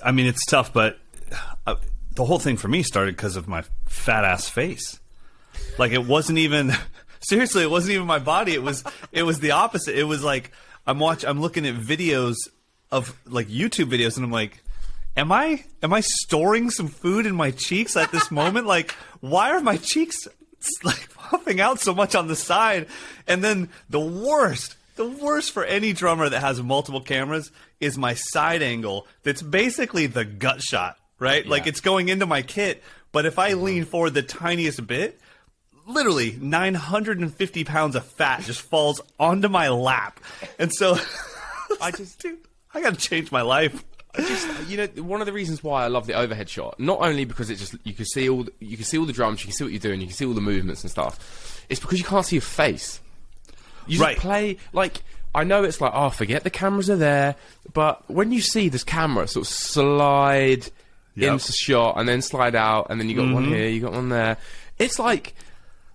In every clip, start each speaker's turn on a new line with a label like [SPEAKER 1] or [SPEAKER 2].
[SPEAKER 1] I mean, it's tough, but the whole thing for me started because of my fat ass face. Like, it wasn't even seriously, it wasn't even my body. It was the opposite. It was like I'm looking at videos of like YouTube videos, and I'm like, am I storing some food in my cheeks at this moment? Like, why are my cheeks like puffing out so much on the side? And then the worst for any drummer that has multiple cameras is my side angle. That's basically the gut shot, right? Yeah. Like, it's going into my kit, but if I lean forward the tiniest bit, literally 950 pounds of fat just falls onto my lap. And so dude, I got to change my life.
[SPEAKER 2] One of the reasons why I love the overhead shot, not only because it's just you can see all the drums, you can see what you're doing, you can see all the movements and stuff. It's because you can't see your face. You just play like, I know it's like, oh, forget the cameras are there, but when you see this camera sort of slide into shot and then slide out, and then you got one here, you got one there, it's like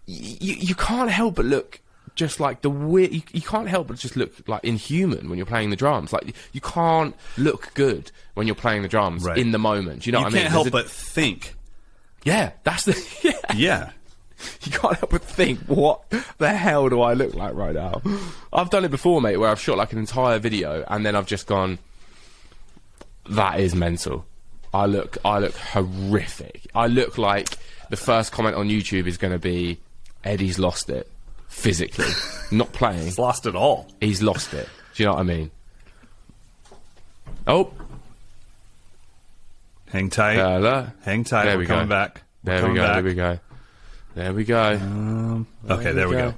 [SPEAKER 2] you can't help but look just like the weird. You can't help but just look like inhuman when you're playing the drums. Like, you can't look good when you're playing the drums in the moment. Do you know what I mean?
[SPEAKER 1] You can't help but think.
[SPEAKER 2] Yeah, that's the
[SPEAKER 1] yeah.
[SPEAKER 2] You can't help but think, what the hell do I look like right now? I've done it before, mate, where I've shot like an entire video and then I've just gone, that is mental. I look horrific. I look like the first comment on YouTube is going to be, Eddie's lost it. Physically. Not playing.
[SPEAKER 1] He's lost it all.
[SPEAKER 2] He's lost it. Do you know what I mean? Oh.
[SPEAKER 1] Hang tight. Hang tight.
[SPEAKER 2] There we go.
[SPEAKER 1] Coming back.
[SPEAKER 2] There we go.
[SPEAKER 1] Okay, there we go.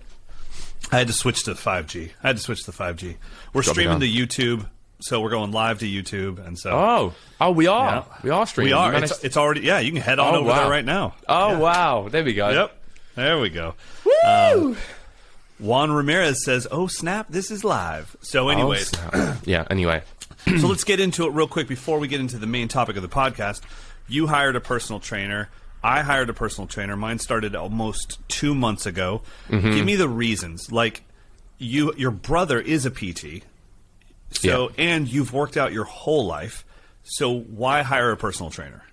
[SPEAKER 1] I had to switch to 5G. We're streaming to YouTube, so we're going live to YouTube, and so.
[SPEAKER 2] Oh, we are. Yeah. We are streaming.
[SPEAKER 1] We are. It's already. Yeah, you can head on over there right now.
[SPEAKER 2] Oh wow! There we go.
[SPEAKER 1] Yep. There we go.
[SPEAKER 2] Woo!
[SPEAKER 1] Juan Ramirez says, "Oh snap! This is live." So, anyways,
[SPEAKER 2] yeah. Anyway,
[SPEAKER 1] so let's get into it real quick before we get into the main topic of the podcast. You hired a personal trainer. I hired a personal trainer. Mine started almost 2 months ago. Give me the reasons. Like, your brother is a PT, so and you've worked out your whole life. So why hire a personal trainer?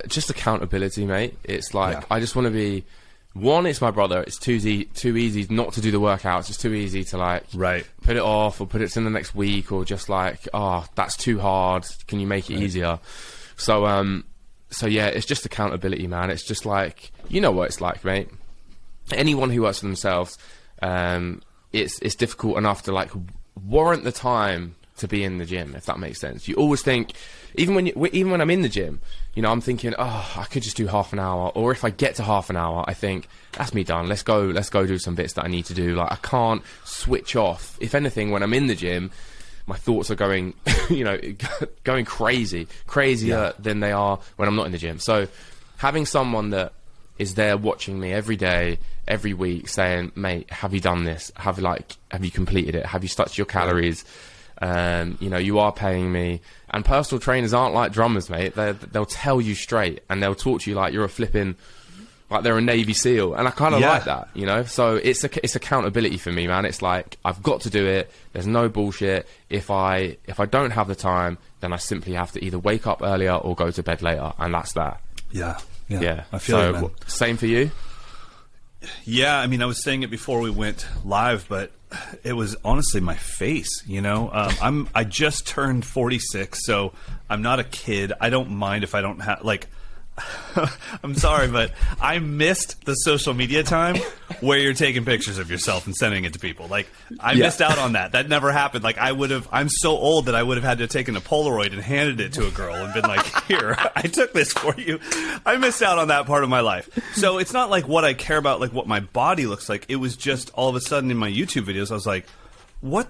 [SPEAKER 2] Just accountability, mate. It's like I just want to be. One, it's my brother. It's too easy not to do the workouts. It's too easy to like put it off or put it in the next week, or just like, oh, that's too hard. Can you make it easier? So yeah, it's just accountability, man. It's just like, you know what it's like, mate. Anyone who works for themselves, it's difficult enough to like warrant the time to be in the gym, if that makes sense. You always think, even when I'm in the gym, you know, I'm thinking, oh, I could just do half an hour, or if I get to half an hour, I think that's me done. Let's go do some bits that I need to do. Like, I can't switch off. If anything, when I'm in the gym, my thoughts are going, you know, going crazier than they are when I'm not in the gym. So having someone that is there watching me every day, every week, saying, mate, have you done this? Have you completed it? Have you stuck to your calories? You know, you are paying me. And personal trainers aren't like drummers, mate. They'll tell you straight, and they'll talk to you like you're a flipping, like they're a Navy SEAL. And I kind of like that, you know. So it's accountability for me, man. It's like, I've got to do it. There's no bullshit. If I don't have the time, then I simply have to either wake up earlier or go to bed later, and that's that.
[SPEAKER 1] Yeah.
[SPEAKER 2] I feel it, man. Same for you?
[SPEAKER 1] Yeah, I mean, I was saying it before we went live, but it was honestly my face, you know. I just turned 46, so I'm not a kid. I don't mind if I don't have, like, I'm sorry, but I missed the social media time where you're taking pictures of yourself and sending it to people. Like, I missed out on that. That never happened. Like, I'm so old that I would have had to have taken a Polaroid and handed it to a girl and been like, here, I took this for you. I missed out on that part of my life. So it's not like what I care about, like what my body looks like. It was just all of a sudden in my YouTube videos, I was like, what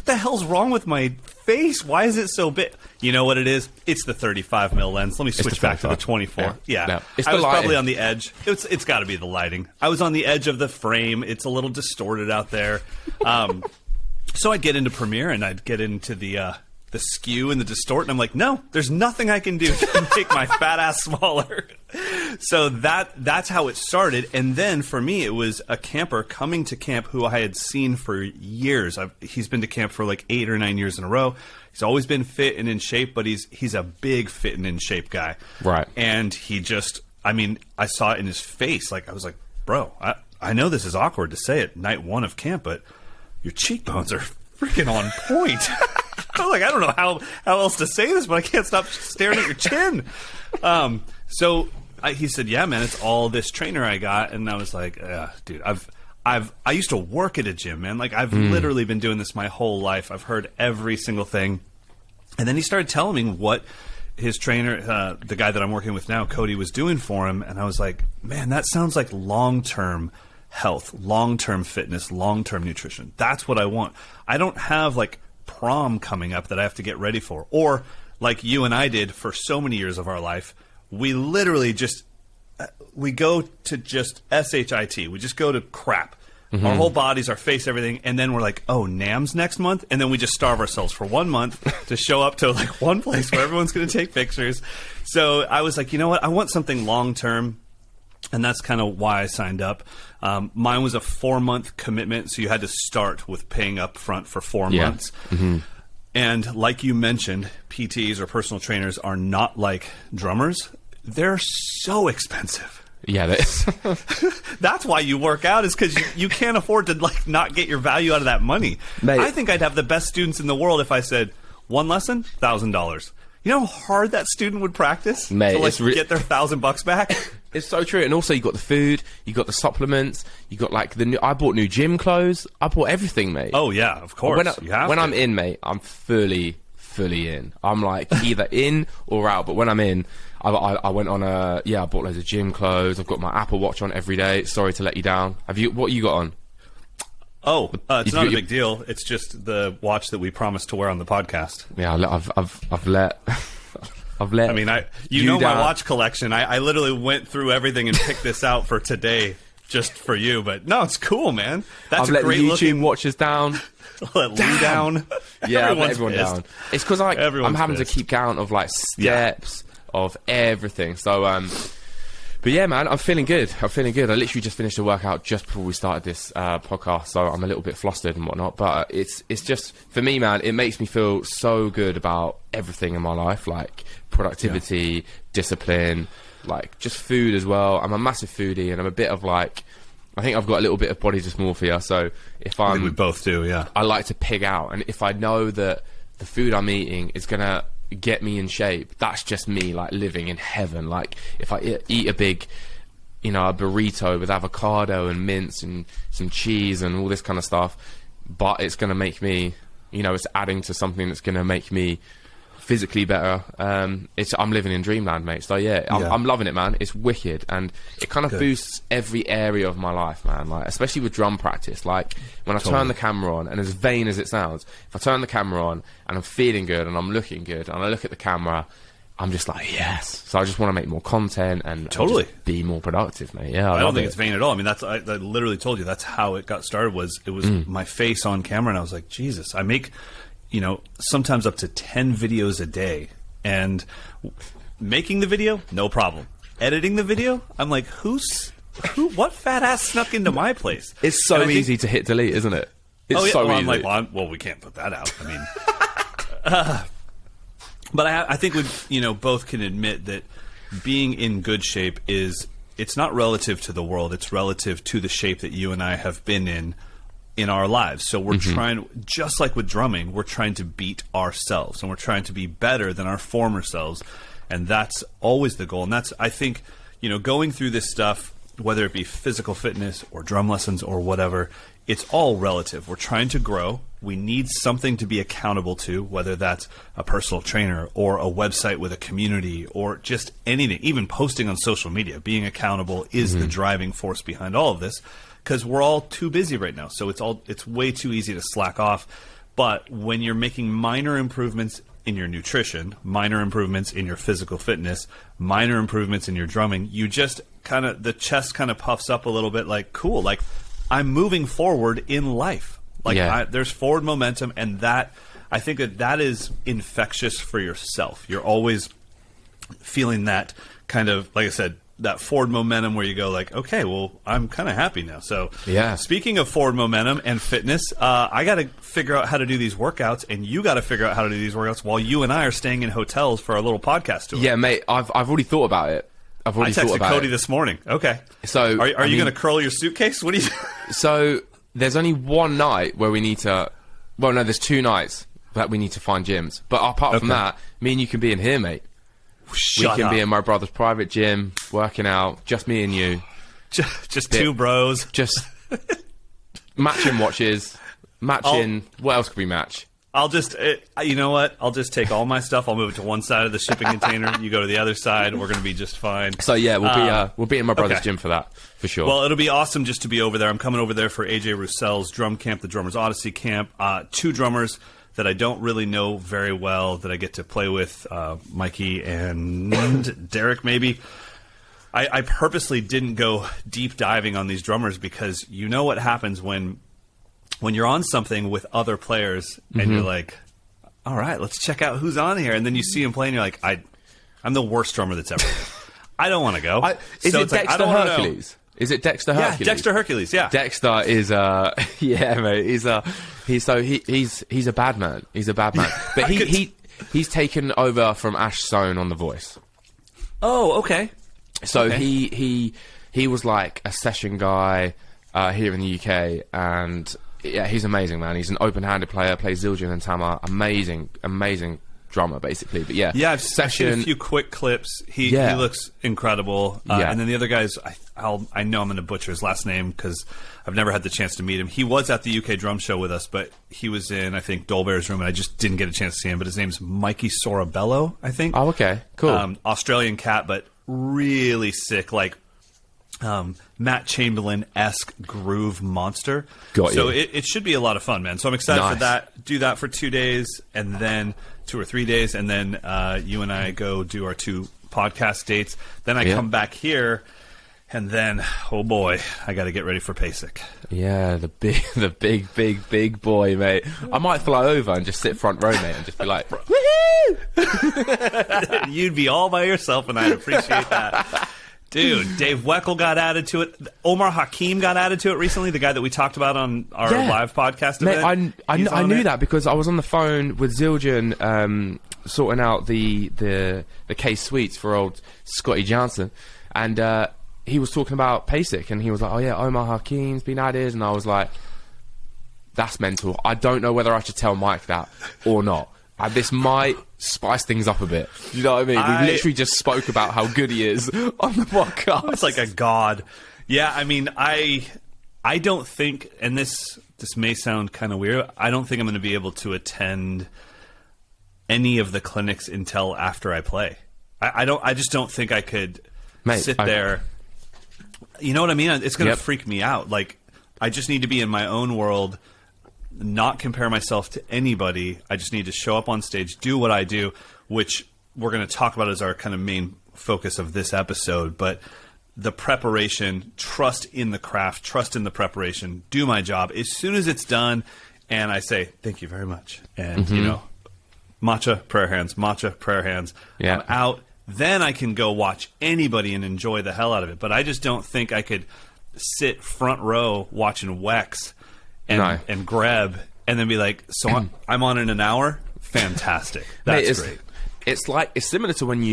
[SPEAKER 1] the hell's wrong with my face? Why is it so big? You know what it is? It's the 35mm lens. Let me switch back to the 24. Yeah.
[SPEAKER 2] No, it's
[SPEAKER 1] I was
[SPEAKER 2] lighting.
[SPEAKER 1] probably on the edge. It's got to be the lighting. I was on the edge of the frame. It's a little distorted out there. So I'd get into Premiere and I'd get into the skew and the distort, and I'm like, no, there's nothing I can do to make my fat ass smaller. So that's how it started. And then for me, it was a camper coming to camp who I had seen for years. He's been to camp for like 8 or 9 years in a row. He's always been fit and in shape, but he's a big fit and in shape guy.
[SPEAKER 2] Right.
[SPEAKER 1] And he just, I mean, I saw it in his face. Like, I was like, bro, I know this is awkward to say it night one of camp, but your cheekbones are freaking on point. I was like, I don't know how else to say this, but I can't stop staring at your chin. He said, yeah, man, it's all this trainer I got. And I was like, dude, I used to work at a gym, man. Like, I've literally been doing this my whole life. I've heard every single thing. And then he started telling me what his trainer, the guy that I'm working with now, Cody, was doing for him. And I was like, man, that sounds like long-term health, long-term fitness, long-term nutrition. That's what I want. I don't have like prom coming up that I have to get ready for, or like you and I did for so many years of our life. We literally just we go to just SHIT. We just go to crap. Our whole bodies, our face, everything, and then we're like, oh, NAMS next month, and then we just starve ourselves for 1 month to show up to like one place where everyone's going to take pictures. So I was like, you know what? I want something long-term. And that's kind of why I signed up. Mine was a 4-month commitment, so you had to start with paying up front for 4 months. And like you mentioned, PTs or personal trainers are not like drummers. They're so expensive.
[SPEAKER 2] Yeah,
[SPEAKER 1] that's why you work out, is because you can't afford to like not get your value out of that money.
[SPEAKER 2] Mate.
[SPEAKER 1] I think I'd have the best students in the world if I said, one lesson, $1,000. You know how hard that student would practice,
[SPEAKER 2] mate,
[SPEAKER 1] to like get their $1,000 back?
[SPEAKER 2] It's so true. And also you got the food, you got the supplements, you got like I bought new gym clothes. I bought everything, mate.
[SPEAKER 1] Oh yeah, of course.
[SPEAKER 2] When I'm in, mate, I'm fully in. I'm like either in or out. But when I'm in, I went on I bought loads of gym clothes. I've got my Apple Watch on every day. Sorry to let you down. What you got on?
[SPEAKER 1] Oh, it's not a big deal. It's just the watch that we promised to wear on the podcast.
[SPEAKER 2] Yeah, I've let.
[SPEAKER 1] I mean, you know my watch collection. I literally went through everything and picked this out for today, just for you. But no, it's cool, man. That's
[SPEAKER 2] I've
[SPEAKER 1] a great
[SPEAKER 2] let
[SPEAKER 1] looking.
[SPEAKER 2] YouTube watches down.
[SPEAKER 1] Let Lou down.
[SPEAKER 2] Yeah, everyone down. It's because I'm having to keep count of like steps of everything. So but yeah, man, I'm feeling good. I literally just finished a workout just before we started this podcast, so I'm a little bit flustered and whatnot. But it's just, for me, man, it makes me feel so good about everything in my life, like productivity, discipline, like just food as well. I'm a massive foodie, and I'm a bit of like, I think I've got a little bit of body dysmorphia. So I think
[SPEAKER 1] we both do, yeah.
[SPEAKER 2] I like to pig out, and if I know that the food I'm eating is gonna get me in shape, that's just me like living in heaven. Like if I eat a big, a burrito with avocado and mince and some cheese and all this kind of stuff, but it's going to make me, it's adding to something that's going to make me physically better. I'm living in dreamland, mate. So I'm loving it, man. It's wicked, and it kind of boosts every area of my life, man. Like especially with drum practice. Like when I turn the camera on, and as vain as it sounds, if I turn the camera on and I'm feeling good and I'm looking good and I look at the camera, I'm just like, yes. So I just want to make more content and just be more productive, mate. Yeah,
[SPEAKER 1] I don't think it's vain at all. I mean, I literally told you that's how it got started. It was my face on camera, and I was like, Jesus, I make, sometimes up to 10 videos a day, and making the video, no problem. Editing the video, I'm like, what fat ass snuck into my place?
[SPEAKER 2] It's so easy to hit delete, isn't it? It's so easy.
[SPEAKER 1] I'm like, well, we can't put that out. I mean, but I think we, both can admit that being in good shape it's not relative to the world. It's relative to the shape that you and I have been in our lives. So we're trying, just like with drumming, we're trying to beat ourselves, and we're trying to be better than our former selves. And that's always the goal. And that's, I think, going through this stuff, whether it be physical fitness or drum lessons or whatever, it's all relative. We're trying to grow. We need something to be accountable to, whether that's a personal trainer or a website with a community or just anything, even posting on social media. Being accountable is the driving force behind all of this, because we're all too busy right now. So it's way too easy to slack off. But when you're making minor improvements in your nutrition, minor improvements in your physical fitness, minor improvements in your drumming, you just the chest kind of puffs up a little bit, like, cool, like I'm moving forward in life. Like there's forward momentum, and that, I think that is infectious for yourself. You're always feeling that kind of, like I said, that forward momentum where you go like, okay, well, I'm kind of happy now. So
[SPEAKER 2] yeah.
[SPEAKER 1] Speaking of forward momentum and fitness, I got to figure out how to do these workouts, and you got to figure out how to do these workouts while you and I are staying in hotels for our little podcast tour.
[SPEAKER 2] Yeah, mate, I've already thought about it. I
[SPEAKER 1] texted Cody this morning. Okay.
[SPEAKER 2] So
[SPEAKER 1] are you going to curl your suitcase? What do you?
[SPEAKER 2] So there's only one night where we need to. Well, no, there's 2 nights that we need to find gyms. But apart from that, me and you can be in here, mate. We can be in my brother's private gym, working out, just me and you.
[SPEAKER 1] Just 2 bros.
[SPEAKER 2] Just matching watches, matching... What else could we match?
[SPEAKER 1] I'll just... you know what? I'll just take all my stuff. I'll move it to one side of the shipping container. You go to the other side. We're going to be just fine.
[SPEAKER 2] So, yeah, we'll be in my brother's gym for that, for sure.
[SPEAKER 1] Well, it'll be awesome just to be over there. I'm coming over there for AJ Roussell's drum camp, the Drummers Odyssey camp. 2 drummers that I don't really know very well that I get to play with, Mikey and Derek maybe. I purposely didn't go deep diving on these drummers because you know what happens when you're on something with other players and you're like, all right, let's check out who's on here. And then you see him play and you're like, I'm the worst drummer that's ever lived. I don't want to go.
[SPEAKER 2] Is it Dexter Hercules? Is it Dexter Hercules?
[SPEAKER 1] Yeah, Dexter Hercules, yeah.
[SPEAKER 2] Dexter is yeah, mate. He's a bad man. He's a bad man. But he's taken over from Ash Sohn on The Voice.
[SPEAKER 1] Oh, okay.
[SPEAKER 2] So he was like a session guy here in the UK, and yeah, he's amazing, man. He's an open-handed player, plays Zildjian and Tama. Amazing drummer, basically. But yeah,
[SPEAKER 1] I've seen a few quick clips. He looks incredible. And then the other guys, I know I'm going to butcher his last name because I've never had the chance to meet him. He was at the UK Drum Show with us, but he was in, I think, Dolbear's room, and I just didn't get a chance to see him. But his name's Mikey Sorabello, I think.
[SPEAKER 2] Oh, okay, cool.
[SPEAKER 1] Australian cat, but really sick, like Matt Chamberlain-esque groove monster.
[SPEAKER 2] Got
[SPEAKER 1] so
[SPEAKER 2] you.
[SPEAKER 1] It should be a lot of fun, man. So I'm excited for that. Do that for 2 days, and then 2 or 3 days, and then you and I go do our 2 podcast dates. Then I come back here, and then, oh boy, I got to get ready for PASIC.
[SPEAKER 2] Yeah, the big boy, mate. I might fly over and just sit front row, mate, and just be like, woohoo!
[SPEAKER 1] You'd be all by yourself, and I'd appreciate that. Dude, Dave Weckl got added to it. Omar Hakim got added to it recently, the guy that we talked about on our live podcast event.
[SPEAKER 2] Mate, I knew that because I was on the phone with Zildjian sorting out the case suites for old Scotty Johnson, and he was talking about PASIC, and he was like, oh yeah, Omar Hakim's been added, and I was like, that's mental. I don't know whether I should tell Mike that or not. This might spice things up a bit. You know what I mean? We literally just spoke about how good he is on the podcast.
[SPEAKER 1] It's like a god. Yeah, I mean, I don't think, and this may sound kind of weird, I don't think I'm going to be able to attend any of the clinics until after I play. I just don't think I could sit there. You know what I mean? It's going to freak me out. Like, I just need to be in my own world, not compare myself to anybody. I just need to show up on stage, do what I do, which we're going to talk about as our kind of main focus of this episode. But the preparation, trust in the craft, trust in the preparation, do my job. As soon as it's done, and I say, thank you very much. And, you know, matcha, prayer hands.
[SPEAKER 2] Yeah.
[SPEAKER 1] I'm out. Then I can go watch anybody and enjoy the hell out of it. But I just don't think I could sit front row watching Wex and Greb and then be like, so I'm on in an hour? Fantastic. That's great.
[SPEAKER 2] It's similar to when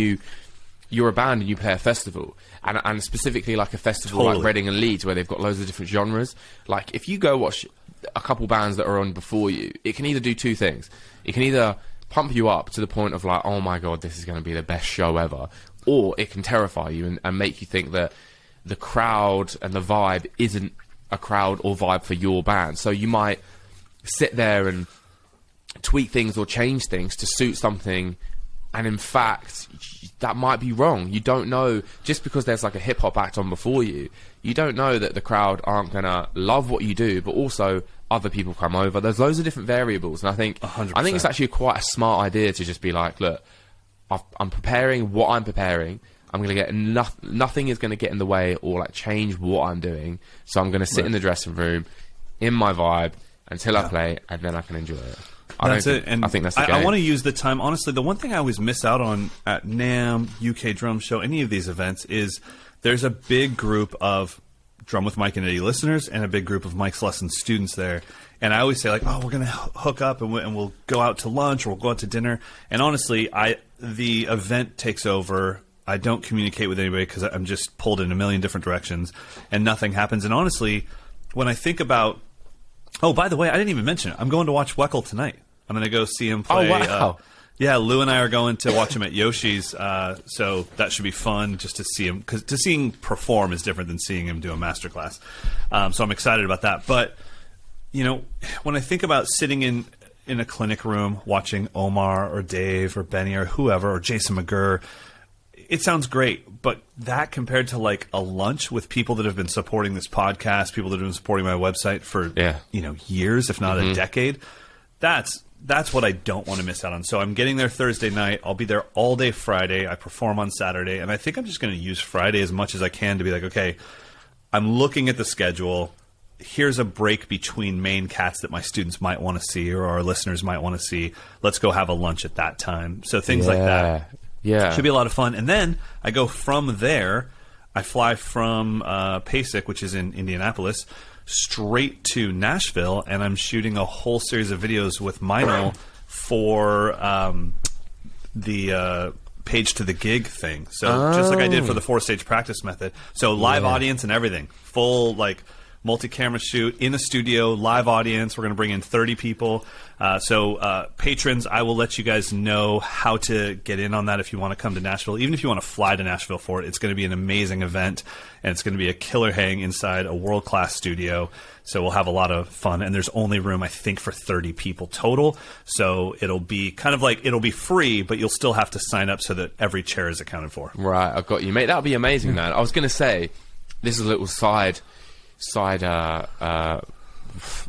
[SPEAKER 2] you're a band and you play a festival, and specifically like a festival like Reading and Leeds where they've got loads of different genres. Like, if you go watch a couple bands that are on before you, it can either do 2 things. It can either pump you up to the point of like, oh my god, this is going to be the best show ever, or it can terrify you and make you think that the crowd and the vibe isn't a crowd or vibe for your band. So you might sit there and tweak things or change things to suit something, and in fact that might be wrong. You don't know, just because there's like a hip-hop act on before you don't know that the crowd aren't gonna love what you do, but also other people come over. There's loads of different variables, and I think
[SPEAKER 1] 100%.
[SPEAKER 2] It's actually quite a smart idea to just be like, look, I'm preparing what I'm preparing. I'm going to get nothing is going to get in the way or like change what I'm doing. So I'm going to sit in the dressing room in my vibe until I play, and then I can enjoy it. I think that's the game.
[SPEAKER 1] I want to use the time. Honestly, the one thing I always miss out on at NAMM, UK Drum Show, any of these events is there's a big group of Drum with Mike and Eddy listeners and a big group of Mike's Lessons students there. And I always say, like, oh, we're going to hook up and we'll go out to lunch or we'll go out to dinner. And honestly, the event takes over. I don't communicate with anybody because I'm just pulled in a million different directions and nothing happens. And honestly, when I think about, oh, by the way, I didn't even mention it. I'm going to watch Weckl tonight. I'm going to go see him play.
[SPEAKER 2] Oh, wow.
[SPEAKER 1] Yeah, Lou and I are going to watch him at Yoshi's, so that should be fun just to see him. Because to see him perform is different than seeing him do a masterclass. So I'm excited about that. But, you know, when I think about sitting in a clinic room watching Omar or Dave or Benny or whoever or Jason McGurr, it sounds great. But that compared to like a lunch with people that have been supporting this podcast, people that have been supporting my website for years, if not a decade, that's what I don't want to miss out on. So I'm getting there Thursday night. I'll be there all day Friday. I perform on Saturday. And I think I'm just going to use Friday as much as I can to be like, okay, I'm looking at the schedule. Here's a break between main cats that my students might want to see or our listeners might want to see. Let's go have a lunch at that time. So things like that.
[SPEAKER 2] Yeah.
[SPEAKER 1] Should be a lot of fun. And then I go from there. I fly from PASIC, which is in Indianapolis, straight to Nashville, and I'm shooting a whole series of videos with Meinl for the Page to the Gig thing. So just like I did for the 4-stage practice method. So live audience and everything. Full, like, multi-camera shoot in a studio, live audience. We're going to bring in 30 people. So patrons, I will let you guys know how to get in on that if you want to come to Nashville. Even if you want to fly to Nashville for it, it's going to be an amazing event, and it's going to be a killer hang inside a world-class studio. So we'll have a lot of fun, and there's only room, I think, for 30 people total. So it'll be kind of like, it'll be free, but you'll still have to sign up so that every chair is accounted for.
[SPEAKER 2] Right, I've got you, mate. That'll be amazing, man. I was going to say, this is a little side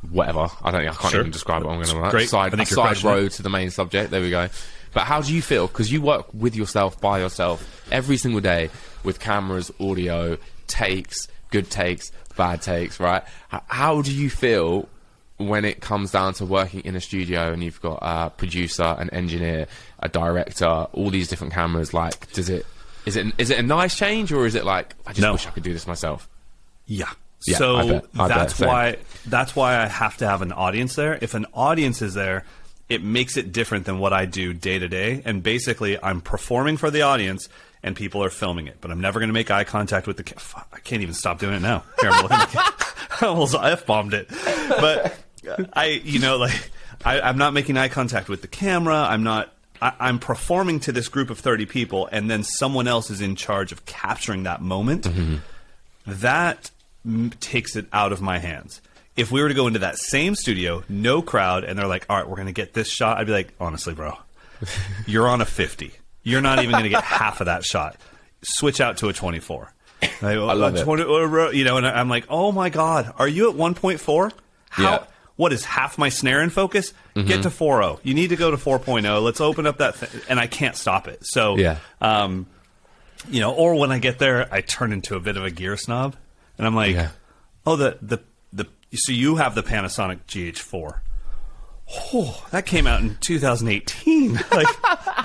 [SPEAKER 2] whatever. I can't even describe what I'm going to side road to the main subject. There we go. But how do you feel? Because you work with yourself, by yourself, every single day with cameras, audio, takes, good takes, bad takes, right? How do you feel when it comes down to working in a studio and you've got a producer, an engineer, a director, all these different cameras? Like, is it a nice change, or is it like, I just wish I could do this myself?
[SPEAKER 1] Yeah.
[SPEAKER 2] Yeah,
[SPEAKER 1] so that's why I have to have an audience there. If an audience is there, it makes it different than what I do day to day. And basically, I'm performing for the audience, and people are filming it. But I'm never going to make eye contact with the. I can't even stop doing it now. Here, I'm looking I almost f-bombed it. But I'm not making eye contact with the camera. I'm performing to this group of 30 people, and then someone else is in charge of capturing that moment. Mm-hmm. That takes it out of my hands. If we were to go into that same studio, no crowd, and they're like, all right, we're going to get this shot, I'd be like, honestly, bro, you're on a 50. You're not even going to get half of that shot. Switch out to a 24. I love it. 20, and I'm like, oh my God, are you at 1.4? How? What is half my snare in focus? Mm-hmm. Get to 4.0. You need to go to 4.0. Let's open up that thing. And I can't stop it. So, or when I get there, I turn into a bit of a gear snob. And I'm like, so you have the Panasonic GH4. Oh, that came out in 2018. Like,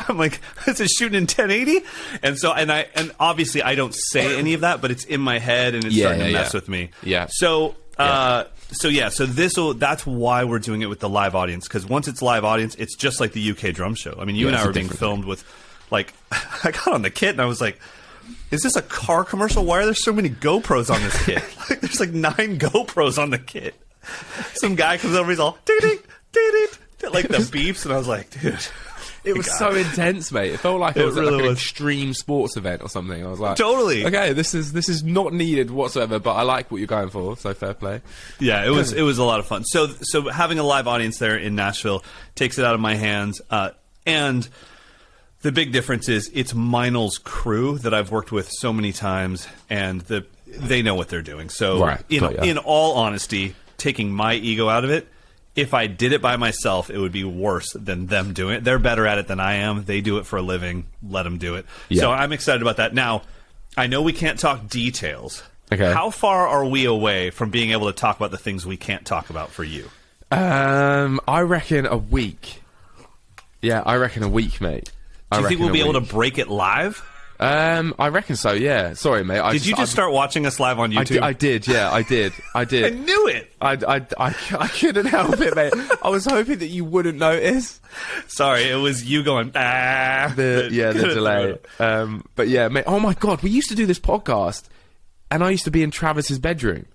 [SPEAKER 1] I'm like, is it shooting in 1080? And so, and obviously I don't say any of that, but it's in my head and it's starting to mess with me. Yeah. So, that's why we're doing it with the live audience. Because once it's live audience, it's just like the UK drum show. I mean, you and I were being filmed with, like, I got on the kit and I was like, is this a car commercial? Why are there so many GoPros on this kit? Like, there's like 9 GoPros on the kit. Some guy comes over, he's all, like the beeps, and I was like, dude.
[SPEAKER 2] It was so intense, mate. It felt like it was really like an extreme sports event or something. I was like,
[SPEAKER 1] totally.
[SPEAKER 2] Okay, this is not needed whatsoever, but I like what you're going for, so fair play.
[SPEAKER 1] Yeah, it was a lot of fun. So having a live audience there in Nashville takes it out of my hands, and the big difference is it's Meinl's crew that I've worked with so many times, and they know what they're doing. So in all honesty, taking my ego out of it, if I did it by myself, it would be worse than them doing it. They're better at it than I am. They do it for a living. Let them do it. Yeah. So I'm excited about that. Now, I know we can't talk details. Okay. How far are we away from being able to talk about the things we can't talk about for you?
[SPEAKER 2] I reckon a week. Yeah, I reckon a week, mate.
[SPEAKER 1] Do you think we'll be able to break it live?
[SPEAKER 2] I reckon so. Yeah. Sorry, mate.
[SPEAKER 1] Did you just start watching us live on YouTube?
[SPEAKER 2] I did. Yeah, I did.
[SPEAKER 1] I knew it.
[SPEAKER 2] I couldn't help it, mate. I was hoping that you wouldn't notice.
[SPEAKER 1] Sorry, it was you going.
[SPEAKER 2] The delay. But yeah, mate. Oh my God, we used to do this podcast, and I used to be in Travis's bedroom.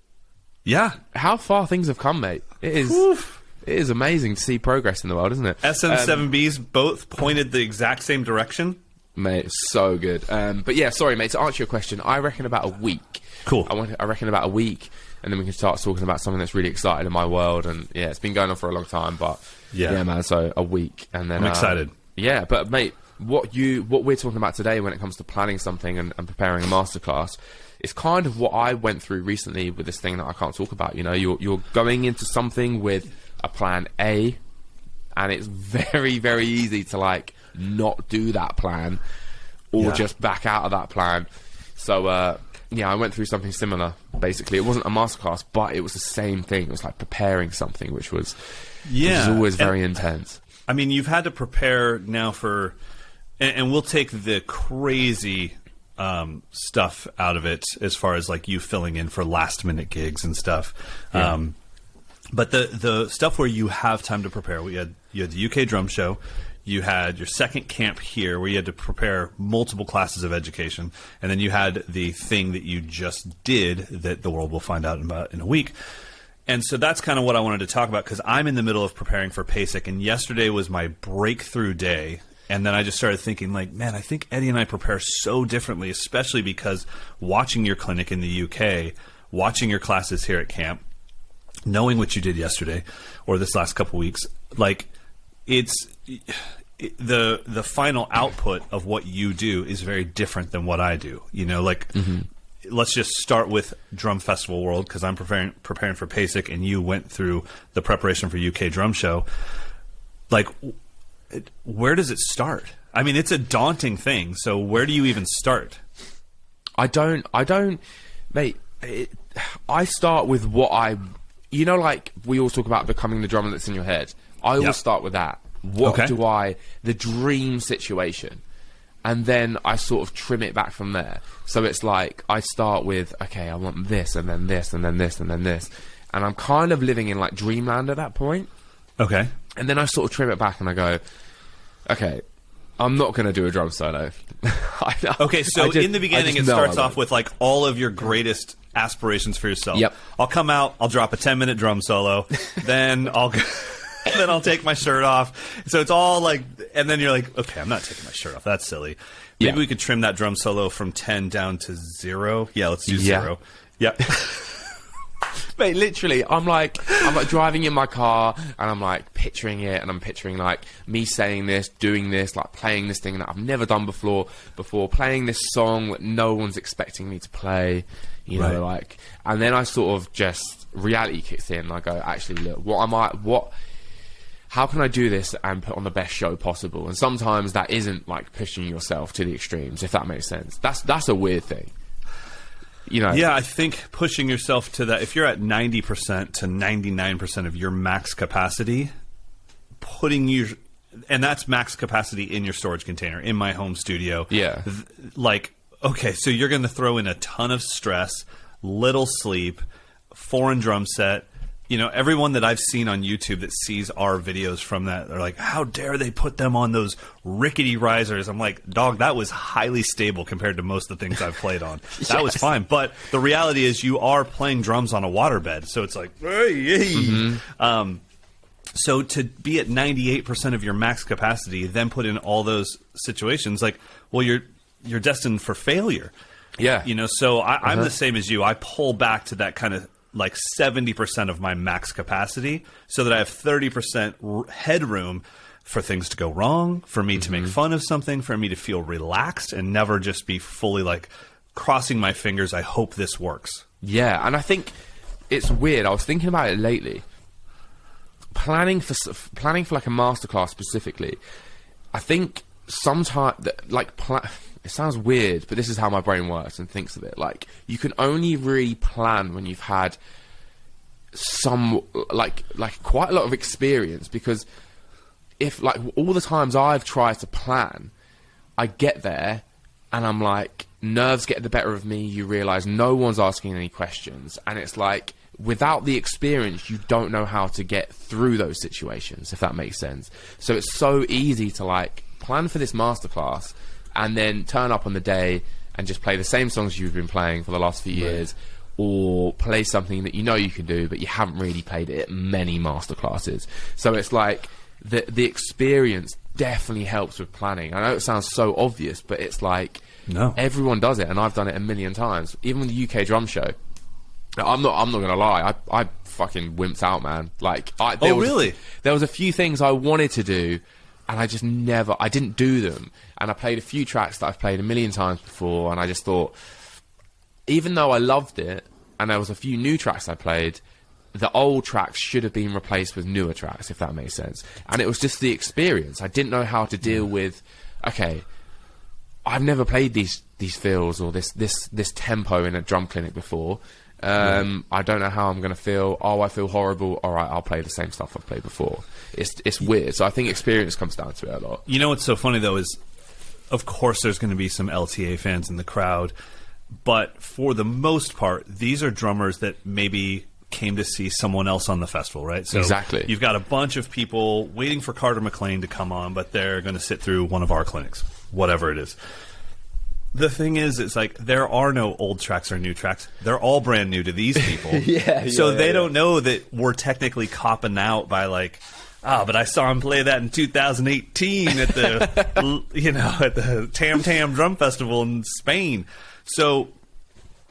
[SPEAKER 1] Yeah.
[SPEAKER 2] How far things have come, mate. It is. Oof. It is amazing to see progress in the world, isn't it?
[SPEAKER 1] SM7Bs both pointed the exact same direction.
[SPEAKER 2] Mate, so good. But yeah, sorry, mate. To answer your question, I reckon about a week.
[SPEAKER 1] Cool.
[SPEAKER 2] I reckon about a week, and then we can start talking about something that's really exciting in my world. And yeah, it's been going on for a long time, but yeah man. So a week, and then
[SPEAKER 1] I'm excited.
[SPEAKER 2] Yeah, but mate, what we're talking about today when it comes to planning something and preparing a masterclass, it's kind of what I went through recently with this thing that I can't talk about. You know, you're going into something with a plan A, and it's very, very easy to like not do that plan or just back out of that plan. So yeah, I went through something similar. Basically, it wasn't a masterclass, but it was the same thing. It was like preparing something, which was always very intense.
[SPEAKER 1] I mean, you've had to prepare now for, and we'll take the crazy stuff out of it as far as like you filling in for last minute gigs and stuff. Yeah. But the stuff where you have time to prepare, you had the UK drum show, you had your second camp here where you had to prepare multiple classes of education, and then you had the thing that you just did that the world will find out about in a week. And so that's kind of what I wanted to talk about, because I'm in the middle of preparing for PASIC, and yesterday was my breakthrough day. And then I just started thinking, like, man, I think Eddie and I prepare so differently, especially because watching your clinic in the UK, watching your classes here at camp, knowing what you did yesterday or this last couple weeks, like the final output of what you do is very different than what I do. You know, like let's just start with Drum Festival World, because I'm preparing for PASIC, and you went through the preparation for UK Drum Show. Like, where does it start? I mean, it's a daunting thing. So where do you even start?
[SPEAKER 2] I don't, mate. I start with what you know, like we always talk about becoming the drummer that's in your head. I always start with that. The dream situation. And then I sort of trim it back from there. So it's like, I start with, okay, I want this, and then this, and then this, and then this. And I'm kind of living in like dreamland at that point.
[SPEAKER 1] Okay.
[SPEAKER 2] And then I sort of trim it back and I go, okay, I'm not going to do a drum solo.
[SPEAKER 1] Okay, so in the beginning it starts off with like all of your greatest aspirations for yourself.
[SPEAKER 2] Yep.
[SPEAKER 1] I'll come out, I'll drop a 10-minute drum solo, then I'll take my shirt off. So it's all like, and then you're like, okay, I'm not taking my shirt off. That's silly. Maybe we could trim that drum solo from 10 down to 0. Yeah, let's do 0. Yep.
[SPEAKER 2] Mate, literally, I'm like driving in my car, and I'm like picturing it, and I'm picturing like me saying this, doing this, like playing this thing that I've never done before, playing this song that no one's expecting me to play, you know, like, and then I sort of just, reality kicks in, and I go, actually, look, how can I do this and put on the best show possible? And sometimes that isn't like pushing yourself to the extremes, if that makes sense. That's a weird thing. You know. Yeah,
[SPEAKER 1] I think pushing yourself to that, if you're at 90% to 99% of your max capacity, and that's max capacity in your storage container, in my home studio.
[SPEAKER 2] Yeah.
[SPEAKER 1] Like, okay, so you're going to throw in a ton of stress, little sleep, foreign drum set. You know, everyone that I've seen on YouTube that sees our videos from that, they're like, how dare they put them on those rickety risers? I'm like, dog, that was highly stable compared to most of the things I've played on. That was fine. But the reality is you are playing drums on a waterbed. So it's like, hey. So to be at 98% of your max capacity, then put in all those situations, like, well, you're destined for failure.
[SPEAKER 2] Yeah.
[SPEAKER 1] You know, so I'm the same as you. I pull back to that kind of like 70% of my max capacity so that I have 30% headroom for things to go wrong, for me to make fun of something, for me to feel relaxed and never just be fully like crossing my fingers. I hope this works.
[SPEAKER 2] Yeah. And I think it's weird. I was thinking about it lately. Planning for like a masterclass specifically, I think sometimes like it sounds weird, but this is how my brain works and thinks of it. Like, you can only really plan when you've had some, like quite a lot of experience, because if, like, all the times I've tried to plan, I get there and I'm like, nerves get the better of me. You realise no one's asking any questions, and it's like, without the experience, you don't know how to get through those situations, if that makes sense. So it's so easy to like plan for this masterclass and then turn up on the day and just play the same songs you've been playing for the last few years, or play something that you know you can do, but you haven't really played it at many masterclasses. So it's like the experience definitely helps with planning. I know it sounds so obvious, but it's like everyone does it, and I've done it a million times. Even with the UK drum show, I'm not gonna lie, I fucking wimped out, man. Like, there was a few things I wanted to do, and I just I didn't do them. And I played a few tracks that I've played a million times before, and I just thought, even though I loved it, and there was a few new tracks I played, the old tracks should have been replaced with newer tracks, if that makes sense. And it was just the experience. I didn't know how to deal with, okay, I've never played these fills or this tempo in a drum clinic before. I don't know how I'm going to feel. Oh, I feel horrible. All right, I'll play the same stuff I've played before. It's weird. So I think experience comes down to it a lot.
[SPEAKER 1] You know what's so funny, though, is, of course, there's going to be some LTA fans in the crowd. But for the most part, these are drummers that maybe came to see someone else on the festival, right? So
[SPEAKER 2] exactly.
[SPEAKER 1] You've got a bunch of people waiting for Carter McLean to come on, but they're going to sit through one of our clinics, whatever it is. The thing is, it's like, there are no old tracks or new tracks. They're all brand new to these people. So they don't know that we're technically copping out by like, but I saw him play that in 2018 at the, at the Tam Tam Drum Festival in Spain. So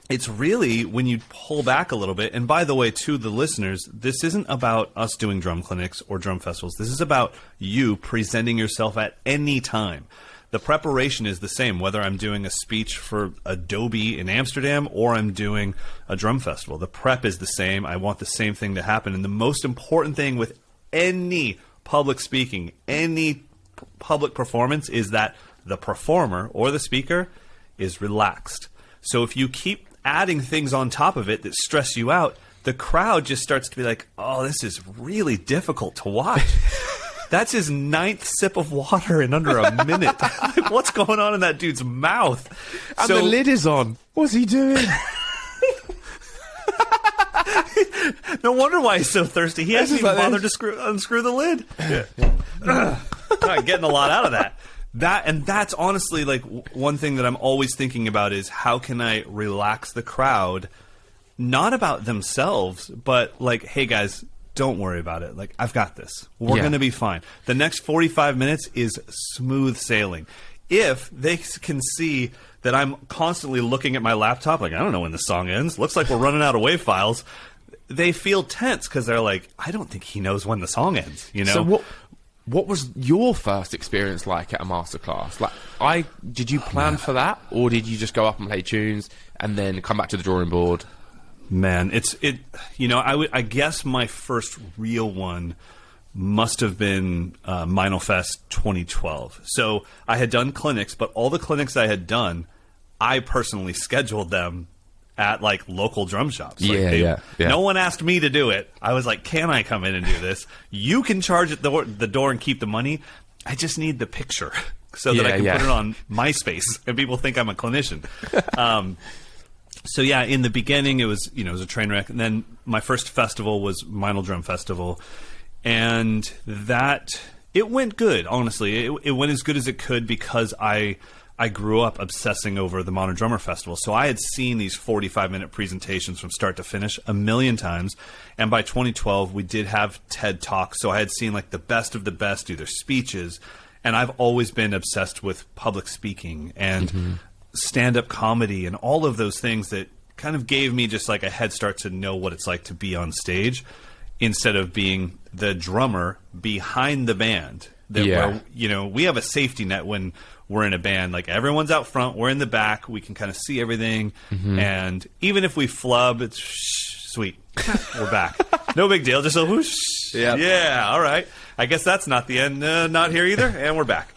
[SPEAKER 1] it's really, when you pull back a little bit, and by the way, to the listeners, this isn't about us doing drum clinics or drum festivals. This is about you presenting yourself at any time. The preparation is the same, whether I'm doing a speech for Adobe in Amsterdam or I'm doing a drum festival. The prep is the same. I want the same thing to happen. And the most important thing with any public speaking, any public performance, is that the performer or the speaker is relaxed. So if you keep adding things on top of it that stress you out, the crowd just starts to be like, oh, this is really difficult to watch. That's his 9th sip of water in under a minute. Like, what's going on in that dude's mouth?
[SPEAKER 2] And the lid is on. What's he doing?
[SPEAKER 1] No wonder why he's so thirsty. He hasn't even bothered to unscrew the lid. Getting a lot out of that. That's honestly like one thing that I'm always thinking about is, how can I relax the crowd, not about themselves, but like, hey guys, don't worry about it. Like, I've got this. We're going to be fine. The next 45 minutes is smooth sailing. If they can see that I'm constantly looking at my laptop, like, I don't know when the song ends. Looks like we're running out of WAV files. They feel tense because they're like, I don't think he knows when the song ends. You know.
[SPEAKER 2] So what was your first experience like at a masterclass? Like, did you plan for that, or did you just go up and play tunes and then come back to the drawing board?
[SPEAKER 1] Man, I guess my first real one must have been Minofest 2012. So I had done clinics, but all the clinics I had done, I personally scheduled them at like local drum shops. Like, no one asked me to do it. I was like, can I come in and do this? You can charge at the door and keep the money. I just need the picture so that I can put it on MySpace and people think I'm a clinician. So yeah, in the beginning it was a train wreck, and then my first festival was Minor Drum Festival, and it went good. Honestly, it went as good as it could because I grew up obsessing over the Modern Drummer Festival. So I had seen these 45-minute presentations from start to finish a million times, and by 2012 we did have TED Talks. So I had seen like the best of the best do their speeches, and I've always been obsessed with public speaking and stand-up comedy and all of those things that kind of gave me just like a head start to know what it's like to be on stage instead of being the drummer behind the band. We have a safety net when we're in a band. Like, everyone's out front, we're in the back, we can kind of see everything, and even if we flub, it's sweet. We're back. No big deal, just a whoosh. Yeah, all right. I guess that's not the end. Not here either, and we're back.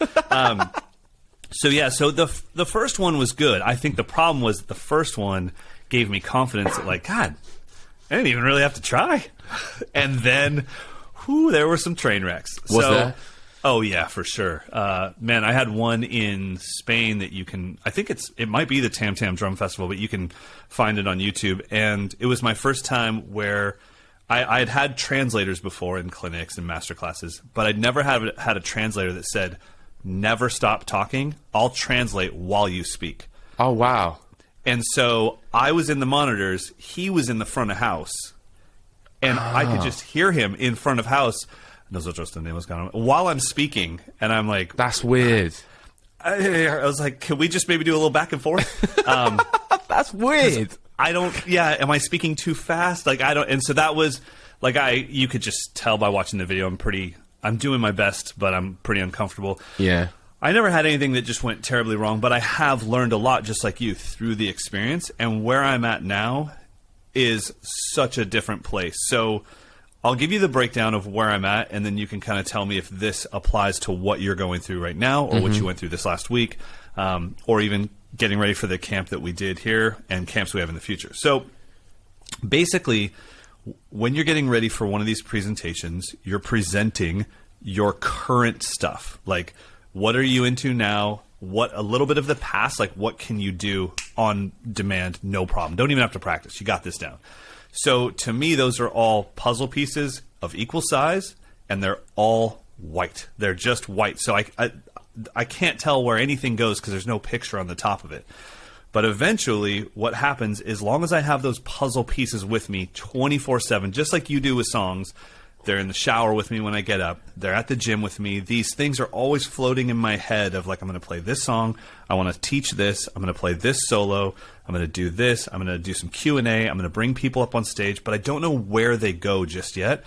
[SPEAKER 1] So the first one was good. I think the problem was the first one gave me confidence that, like, God, I didn't even really have to try. And then, there were some train wrecks.
[SPEAKER 2] Was there?
[SPEAKER 1] Oh yeah, for sure. Man, I had one in Spain that you can, I think it might be the Tam Tam Drum Festival, but you can find it on YouTube. And it was my first time where I had had translators before in clinics and master classes, but I'd never had a translator that said, never stop talking. I'll translate while you speak.
[SPEAKER 2] Oh, wow.
[SPEAKER 1] And so I was in the monitors. He was in the front of house. And I could just hear him in front of house. Nosotros tenemos ganas, while I'm speaking. And I'm like...
[SPEAKER 2] That's weird.
[SPEAKER 1] I was like, can we just maybe do a little back and forth?
[SPEAKER 2] That's weird.
[SPEAKER 1] I don't... Yeah, am I speaking too fast? Like, I don't... And so that was... Like, you could just tell by watching the video, I'm doing my best, but I'm pretty uncomfortable.
[SPEAKER 2] Yeah.
[SPEAKER 1] I never had anything that just went terribly wrong, but I have learned a lot, just like you, through the experience. And where I'm at now is such a different place. So I'll give you the breakdown of where I'm at, and then you can kind of tell me if this applies to what you're going through right now or what you went through this last week, or even getting ready for the camp that we did here and camps we have in the future. So basically, when you're getting ready for one of these presentations, you're presenting your current stuff. Like, what are you into now? What a little bit of the past, like what can you do on demand? No problem. Don't even have to practice. You got this down. So to me, those are all puzzle pieces of equal size, and they're all white. They're just white. So I can't tell where anything goes because there's no picture on the top of it. But eventually, what happens, as long as I have those puzzle pieces with me 24/7, just like you do with songs, they're in the shower with me when I get up, they're at the gym with me, these things are always floating in my head of like, I'm going to play this song, I want to teach this, I'm going to play this solo, I'm going to do this, I'm going to do some Q&A, I'm going to bring people up on stage, but I don't know where they go just yet.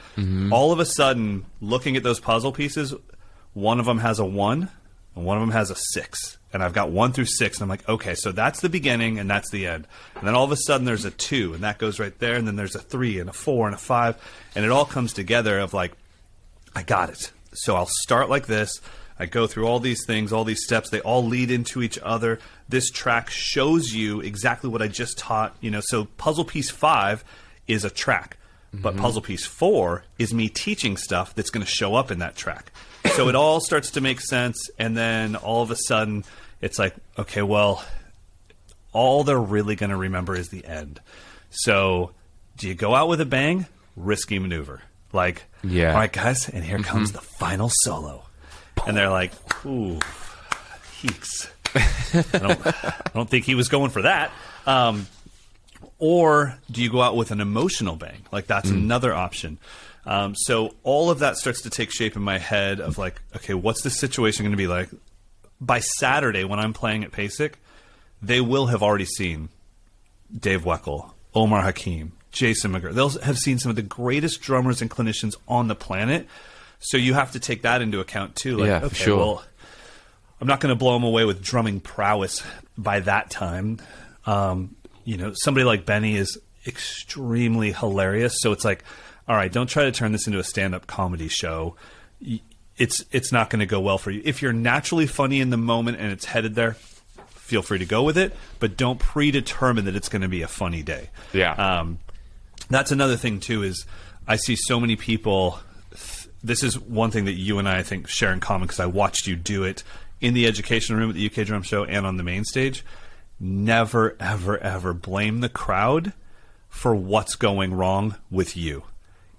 [SPEAKER 1] All of a sudden, looking at those puzzle pieces, one of them has a 1, and one of them has a 6. And I've got 1 through 6, and I'm like, okay, so that's the beginning and that's the end. And then all of a sudden there's a 2, and that goes right there, and then there's a 3 and a 4 and a 5, and it all comes together of like, I got it. So I'll start like this. I go through all these things, all these steps. They all lead into each other. This track shows you exactly what I just taught. So puzzle piece 5 is a track, but puzzle piece 4 is me teaching stuff that's going to show up in that track. So it all starts to make sense, and then all of a sudden, it's like, okay, well, all they're really going to remember is the end. So do you go out with a bang? Risky maneuver. Like,
[SPEAKER 2] yeah.
[SPEAKER 1] All right, guys, and here comes the final solo. And they're like, ooh, heeks. I don't think he was going for that. Or do you go out with an emotional bang? Like, that's another option. So all of that starts to take shape in my head of like, okay, what's this situation going to be like? By Saturday, when I'm playing at PASIC, they will have already seen Dave Weckl, Omar Hakim, Jason McGurr. They'll have seen some of the greatest drummers and clinicians on the planet. So you have to take that into account too. Like,
[SPEAKER 2] yeah,
[SPEAKER 1] okay,
[SPEAKER 2] for sure.
[SPEAKER 1] Well, I'm not going to blow them away with drumming prowess by that time. Somebody like Benny is extremely hilarious. So it's like, all right, don't try to turn this into a stand-up comedy show. It's not going to go well for you. If you're naturally funny in the moment and it's headed there, feel free to go with it, but don't predetermine that it's going to be a funny day.
[SPEAKER 2] Yeah.
[SPEAKER 1] That's another thing, too, is I see so many people... This is one thing that you and I think, share in common, because I watched you do it in the education room at the UK Drum Show and on the main stage. Never, ever, ever blame the crowd for what's going wrong with you.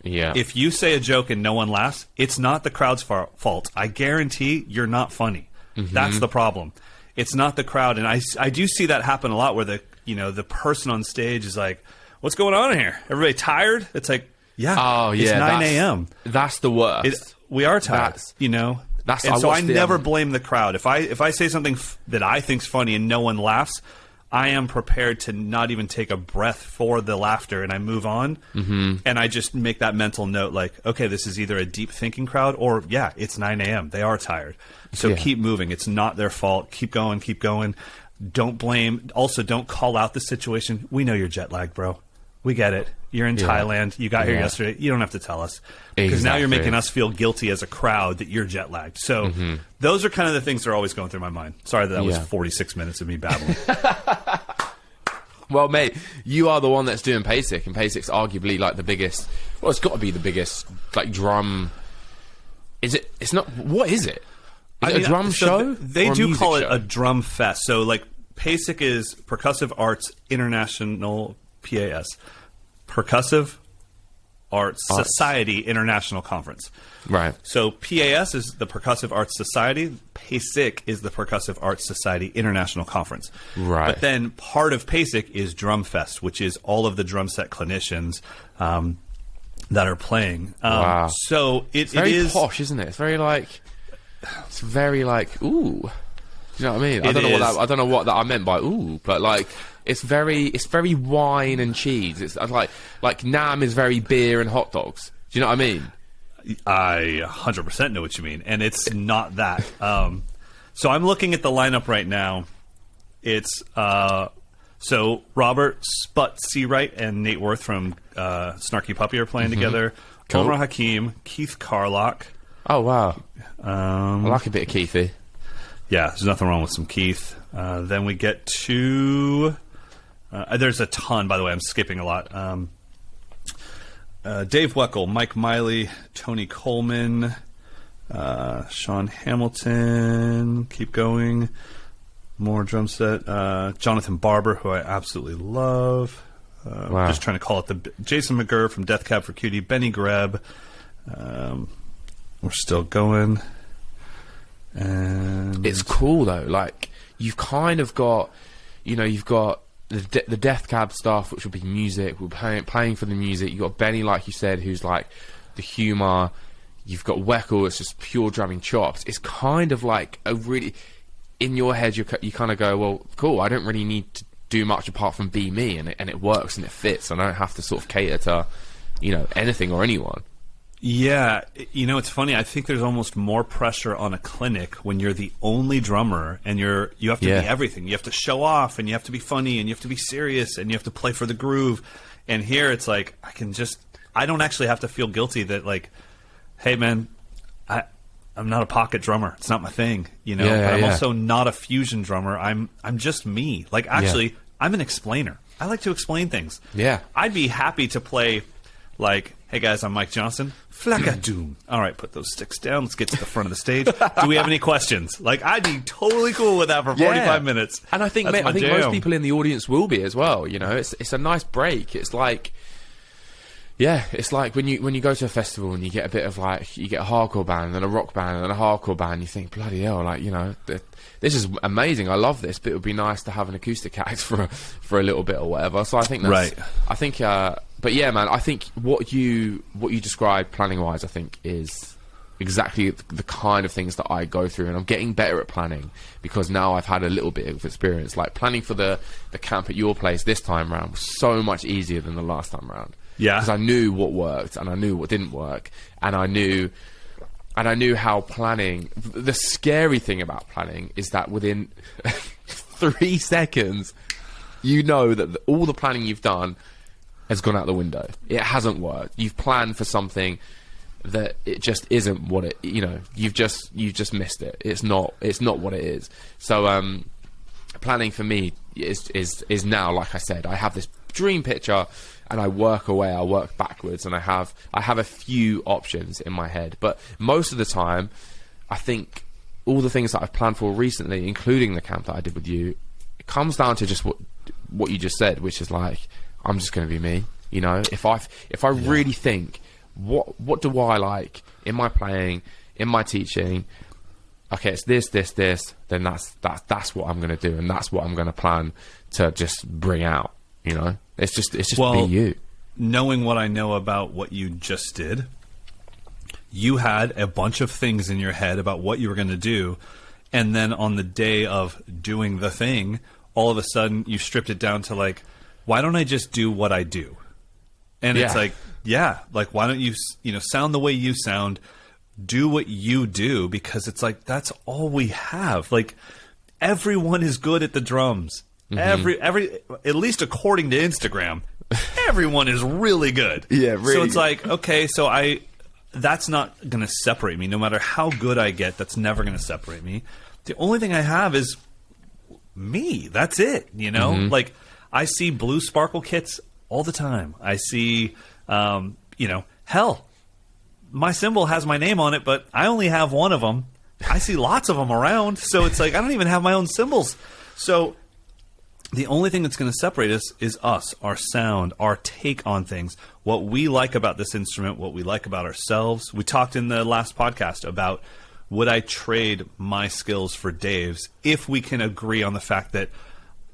[SPEAKER 2] Yeah.
[SPEAKER 1] If you say a joke and no one laughs, it's not the crowd's fault. I guarantee you're not funny. That's the problem. It's not the crowd. And I do see that happen a lot where the person on stage is like, what's going on in here? Everybody tired? It's like, yeah, it's 9 a.m.
[SPEAKER 2] That's the worst.
[SPEAKER 1] We are tired, so I never blame the crowd. If I say something that I think's funny and no one laughs, I am prepared to not even take a breath for the laughter, and I move on. And I just make that mental note, like, okay, this is either a deep thinking crowd or, yeah, it's 9 a.m. They are tired. So keep moving. It's not their fault. Keep going, keep going. Don't blame. Also, don't call out the situation. We know you're jet lagged, bro. We get it. You're in Thailand. You got here yesterday. You don't have to tell us. Because now you're making us feel guilty as a crowd that you're jet lagged. So those are kind of the things that are always going through my mind. Sorry that was 46 minutes of me babbling.
[SPEAKER 2] Well, mate, you are the one that's doing PASIC, and PASIC's arguably like the biggest... Well, it's got to be the biggest like drum Is it? It's not. What is it? Is
[SPEAKER 1] I
[SPEAKER 2] it
[SPEAKER 1] mean,
[SPEAKER 2] a drum show?
[SPEAKER 1] They
[SPEAKER 2] or a
[SPEAKER 1] do
[SPEAKER 2] music
[SPEAKER 1] call it
[SPEAKER 2] show?
[SPEAKER 1] a drum fest. So like PASIC is Percussive Arts International, PAS, Percussive Arts Society International Conference.
[SPEAKER 2] Right.
[SPEAKER 1] So PAS is the Percussive Arts Society. PASIC is the Percussive Arts Society International Conference.
[SPEAKER 2] Right.
[SPEAKER 1] But then part of PASIC is Drum Fest, which is all of the drum set clinicians that are playing.
[SPEAKER 2] Wow.
[SPEAKER 1] So
[SPEAKER 2] It's
[SPEAKER 1] it
[SPEAKER 2] very
[SPEAKER 1] is
[SPEAKER 2] posh, isn't it? It's very like. Ooh. You know what I mean? I don't know what that I meant by ooh, but like it's very wine and cheese. It's like Nam is very beer and hot dogs. Do you know what I mean?
[SPEAKER 1] I 100% know what you mean, and it's not that. So I'm looking at the lineup right now. It's so Robert Sput Seawright and Nate Worth from Snarky Puppy are playing together.
[SPEAKER 2] Cool.
[SPEAKER 1] Omar Hakim, Keith Carlock.
[SPEAKER 2] Oh wow, I like a bit of Keithy.
[SPEAKER 1] Yeah, there's nothing wrong with some Keith. Then we get to... there's a ton, by the way. I'm skipping a lot. Dave Weckl, Mike Miley, Tony Coleman, Sean Hamilton. Keep going. More drum set. Jonathan Barber, who I absolutely love.
[SPEAKER 2] Wow.
[SPEAKER 1] Just trying to call it the... Jason McGurr from Death Cab for Cutie. Benny Greb. We're still going. And
[SPEAKER 2] It's cool though. Like you've kind of got, you've got the Death Cab stuff, which will be music. We're playing for the music. You've got Benny, like you said, who's like the humour. You've got Weckl, it's just pure drumming chops. It's kind of like a really, in your head, you kind of go, well, cool. I don't really need to do much apart from be me, and it works and it fits. And I don't have to sort of cater to, anything or anyone.
[SPEAKER 1] Yeah, it's funny. I think there's almost more pressure on a clinic when you're the only drummer and you have to be everything. You have to show off, and you have to be funny, and you have to be serious, and you have to play for the groove. And here it's like I don't actually have to feel guilty that like, hey man, I'm not a pocket drummer. It's not my thing, But I'm also not a fusion drummer. I'm just me. Like actually, I'm an explainer. I like to explain things.
[SPEAKER 2] Yeah,
[SPEAKER 1] I'd be happy to play like, hey guys, I'm Mike Johnson. Flackadoom. All right, put those sticks down. Let's get to the front of the stage. Do we have any questions? Like, I'd be totally cool with that for 45 minutes.
[SPEAKER 2] And I think, I think most people in the audience will be as well. It's a nice break. It's like, it's like when you go to a festival and you get a bit of like, you get a hardcore band and a rock band and a hardcore band. You think, bloody hell, like this is amazing. I love this, but it would be nice to have an acoustic act for a little bit or whatever. So I think that's
[SPEAKER 1] right.
[SPEAKER 2] I think. But yeah, man, I think what you described planning wise, I think is exactly the kind of things that I go through, and I'm getting better at planning because now I've had a little bit of experience. Like planning for the camp at your place this time round was so much easier than the last time round. Yeah, because I knew what worked and I knew what didn't work, and I knew how planning. The scary thing about planning is that within 3 seconds, that all the planning you've done has gone out the window. It hasn't worked. You've planned for something that it just isn't what it. You've just missed it. It's not what it is. So planning for me is now, like I said, I have this dream picture and I work away. I work backwards, and I have a few options in my head. But most of the time, I think all the things that I've planned for recently, including the camp that I did with you, it comes down to just what you just said, which is like, I'm just going to be me, If I really think, what do I like in my playing, in my teaching? Okay, it's this. Then that's what I'm going to do, and that's what I'm going to plan to just bring out. It's just be you.
[SPEAKER 1] Knowing what I know about what you just did, you had a bunch of things in your head about what you were going to do, and then on the day of doing the thing, all of a sudden you stripped it down to like, why don't I just do what I do? And it's like, like, why don't you, sound the way you sound, do what you do, because it's like, that's all we have. Like, everyone is good at the drums. Mm-hmm. Every, at least according to Instagram, everyone is really good.
[SPEAKER 2] Yeah, really.
[SPEAKER 1] So it's like, okay, so that's not going to separate me. No matter how good I get, that's never going to separate me. The only thing I have is me. That's it, Mm-hmm. Like, I see blue sparkle kits all the time. I see, hell, my symbol has my name on it, but I only have one of them. I see lots of them around, so it's like I don't even have my own symbols. So the only thing that's going to separate us is us, our sound, our take on things, what we like about this instrument, what we like about ourselves. We talked in the last podcast about, would I trade my skills for Dave's if we can agree on the fact that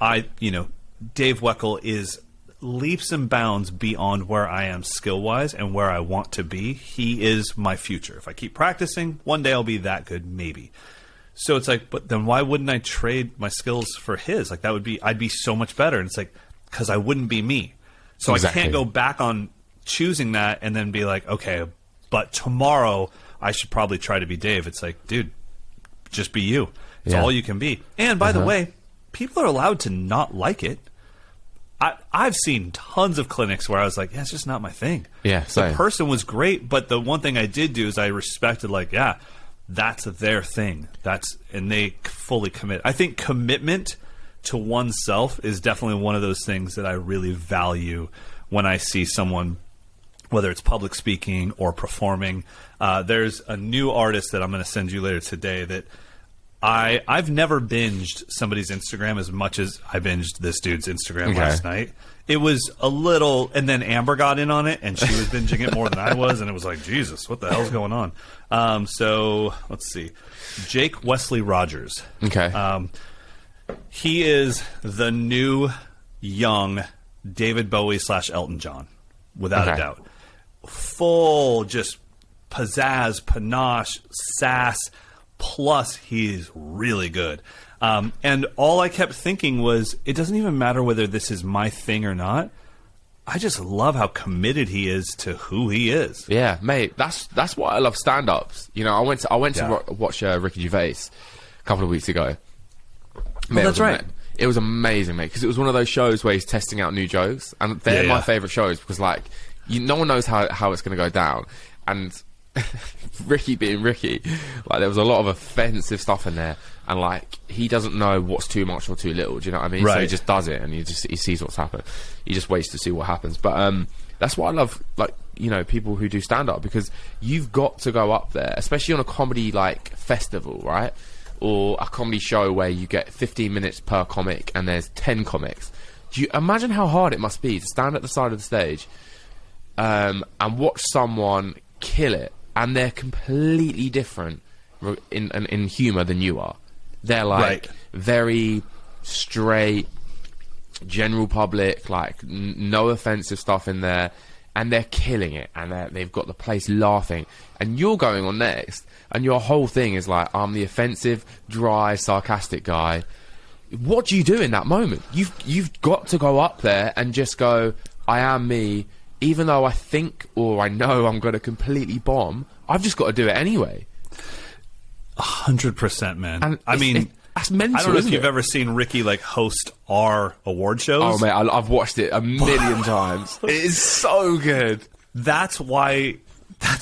[SPEAKER 1] Dave Weckl is leaps and bounds beyond where I am skill-wise and where I want to be. He is my future. If I keep practicing, one day I'll be that good, maybe. So it's like, but then why wouldn't I trade my skills for his? Like, I'd be so much better. And it's like, because I wouldn't be me. So exactly. I can't go back on choosing that and then be like, okay, but tomorrow I should probably try to be Dave. It's like, dude, just be you. It's all you can be. And by the way, people are allowed to not like it. I've seen tons of clinics where I was like, yeah, it's just not my thing.
[SPEAKER 2] Yeah, same.
[SPEAKER 1] The person was great, but the one thing I did do is I respected, like, yeah, that's their thing. And they fully commit. I think commitment to oneself is definitely one of those things that I really value when I see someone, whether it's public speaking or performing. There's a new artist that I'm going to send you later today that I've never binged somebody's Instagram as much as I binged this dude's Instagram last night. It was a little, and then Amber got in on it, and she was binging it more than I was, and it was like, Jesus, what the hell's going on? So let's see, Jake Wesley Rogers.
[SPEAKER 2] Okay,
[SPEAKER 1] he is the new young David Bowie / Elton John, without a doubt. Full just pizzazz, panache, sass. Plus, he's really good. And all I kept thinking was, it doesn't even matter whether this is my thing or not. I just love how committed he is to who he is.
[SPEAKER 2] Yeah, mate. That's why I love stand-ups. You know, I went to watch Ricky Gervais a couple of weeks ago. Mate,
[SPEAKER 1] that's right.
[SPEAKER 2] It was amazing, mate, because it was one of those shows where he's testing out new jokes, and they're my favourite shows because, like, no one knows how it's going to go down, and Ricky being Ricky, like, there was a lot of offensive stuff in there, and like, he doesn't know what's too much or too little. Do you know what I mean? Right. So he just does it, and he sees what's happened. He just waits to see what happens. But that's why I love, like, you know, people who do stand up, because you've got to go up there, especially on a comedy like festival, right? Or a comedy show where you get 15 minutes per comic and there's 10 comics. Do you imagine how hard it must be to stand at the side of the stage and watch someone kill it? And they're completely different in humour than you are. They're like very straight, general public, like no offensive stuff in there, and they're killing it, and they've got the place laughing. And you're going on next, and your whole thing is like, I'm the offensive, dry, sarcastic guy. What do you do in that moment? You've got to go up there and just go, I am me. Even though I think or I know I'm going to completely bomb, I've just got to do it anyway.
[SPEAKER 1] 100%, man.
[SPEAKER 2] And I mean, that's mental.
[SPEAKER 1] I don't know if you've ever seen Ricky like host our award shows.
[SPEAKER 2] Oh, mate, I've watched it a million times. It is so good.
[SPEAKER 1] That's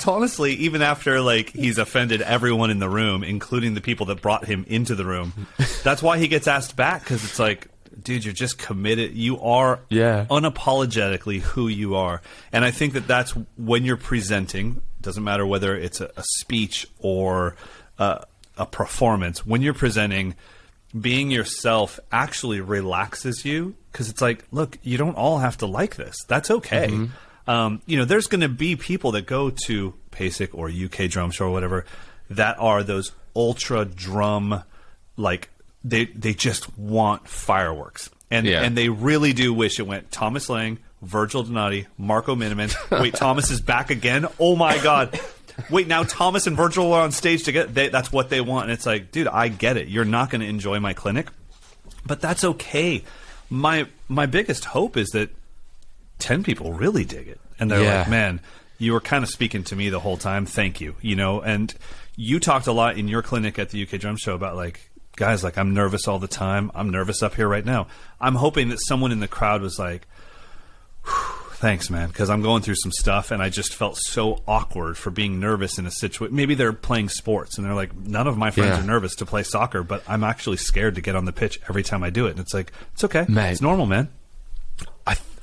[SPEAKER 1] honestly, even after like he's offended everyone in the room, including the people that brought him into the room, that's why he gets asked back, because it's like, dude, you're just committed. You are unapologetically who you are. And I think that's when you're presenting, doesn't matter whether it's a speech or a performance, when you're presenting, being yourself actually relaxes you, because it's like, look, you don't all have to like this. That's okay. Mm-hmm. You know, there's going to be people that go to PASIC or UK Drum Show or whatever that are those ultra drum, like, they just want fireworks. And they really do wish it went Thomas Lang, Virgil Donati, Marco Miniman. Wait, Thomas is back again? Oh, my God. Wait, now Thomas and Virgil are on stage together? That's what they want. And it's like, dude, I get it. You're not going to enjoy my clinic, but that's okay. My biggest hope is that 10 people really dig it. And they're like, man, you were kind of speaking to me the whole time. Thank you. You know, and you talked a lot in your clinic at the UK Drum Show about, like, guys, like, I'm nervous all the time. I'm nervous up here right now. I'm hoping that someone in the crowd was like, thanks, man, because I'm going through some stuff, and I just felt so awkward for being nervous in a situation. Maybe they're playing sports, and they're like, none of my friends are nervous to play soccer, but I'm actually scared to get on the pitch every time I do it. And it's like, it's okay. Mate, it's normal, man.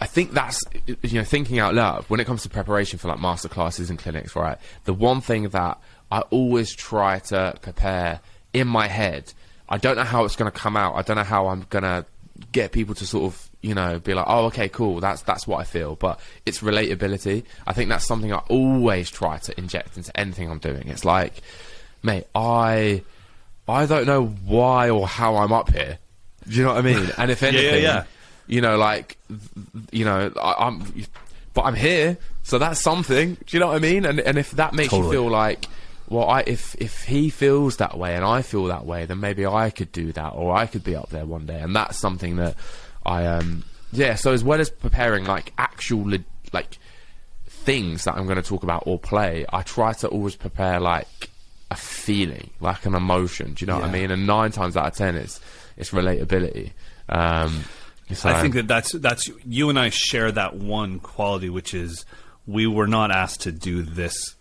[SPEAKER 2] I think that's, you know, thinking out loud, when it comes to preparation for like masterclasses and clinics, right? The one thing that I always try to prepare in my head, I don't know how it's going to come out. I don't know how I'm going to get people to sort of, you know, be like, oh, okay, cool, that's what I feel. But it's relatability. I think that's something I always try to inject into anything I'm doing. It's like, mate, I don't know why or how I'm up here. Do you know what I mean? And if anything, you know, like, you know, but I'm here, so that's something. Do you know what I mean? And if that makes you feel like, well, if he feels that way and I feel that way, then maybe I could do that, or I could be up there one day. And that's something that I so as well as preparing like actual like things that I'm going to talk about or play, I try to always prepare like a feeling, like an emotion. Do you know what I mean? And 9 times out of 10 it's relatability. So
[SPEAKER 1] I think that's you and I share that one quality, which is we were not asked to do this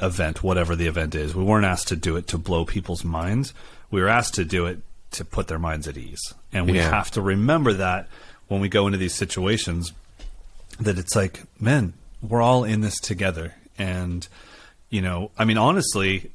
[SPEAKER 1] event, whatever the event is. We weren't asked to do it to blow people's minds. We were asked to do it to put their minds at ease. And we have to remember that when we go into these situations, that it's like, man, we're all in this together. And, you know, I mean, honestly,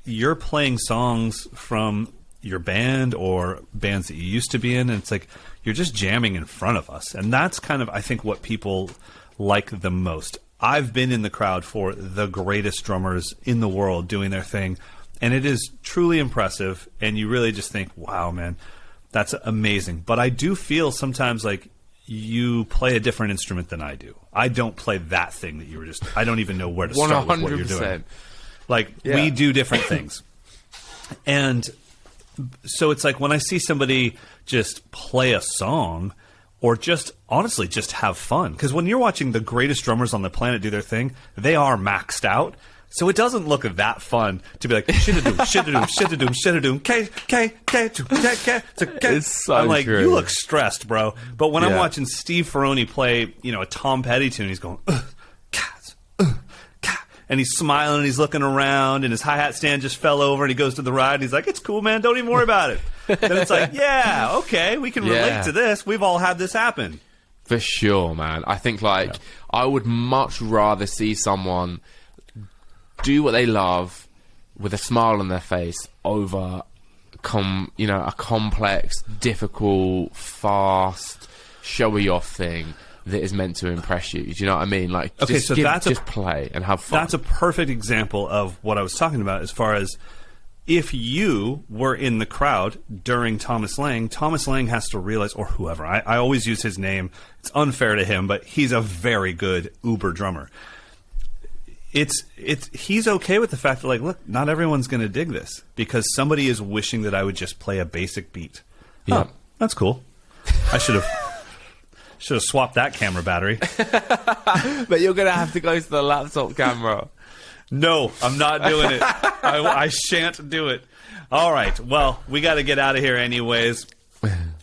[SPEAKER 1] you're playing songs from your band or bands that you used to be in, and it's like you're just jamming in front of us. And that's kind of, I think, what people like the most. I've been in the crowd for the greatest drummers in the world doing their thing, and it is truly impressive, and you really just think, wow, man, that's amazing. But I do feel sometimes like you play a different instrument than I do. I don't play that thing that you were just, I don't even know where to start with what you're doing. Like, we do different things. And so it's like when I see somebody just play a song or just honestly just have fun, because when you're watching the greatest drummers on the planet do their thing, they are maxed out. So it doesn't look that fun to be like shit-a-doom, shit-a-doom, shit-a-doom, shit-a-doom, K.
[SPEAKER 2] It's so
[SPEAKER 1] I'm like,
[SPEAKER 2] true.
[SPEAKER 1] you look stressed, bro. But when I'm watching Steve Ferroni play, you know, a Tom Petty tune, he's going, cats, and he's smiling and he's looking around, and his hi-hat stand just fell over, and he goes to the ride and he's like, it's cool, man, don't even worry about it. Then it's like, yeah, okay, we can relate to this. We've all had this happen.
[SPEAKER 2] For sure, man. I think like I would much rather see someone do what they love with a smile on their face over you know, a complex, difficult, fast, showy off thing that is meant to impress you. Do you know what I mean? Like,
[SPEAKER 1] okay,
[SPEAKER 2] just,
[SPEAKER 1] so
[SPEAKER 2] just play and have fun.
[SPEAKER 1] That's a perfect example of what I was talking about, as far as if you were in the crowd during Thomas Lang has to realize, or whoever, I always use his name. It's unfair to him, but he's a very good uber drummer. He's okay with the fact that, like, look, not everyone's going to dig this because somebody is wishing that I would just play a basic beat.
[SPEAKER 2] Yeah,
[SPEAKER 1] that's cool. I should have swapped that camera battery.
[SPEAKER 2] But you're going to have to go to the laptop camera.
[SPEAKER 1] No, I'm not doing it. I shan't do it. All right. Well, we got to get out of here anyways.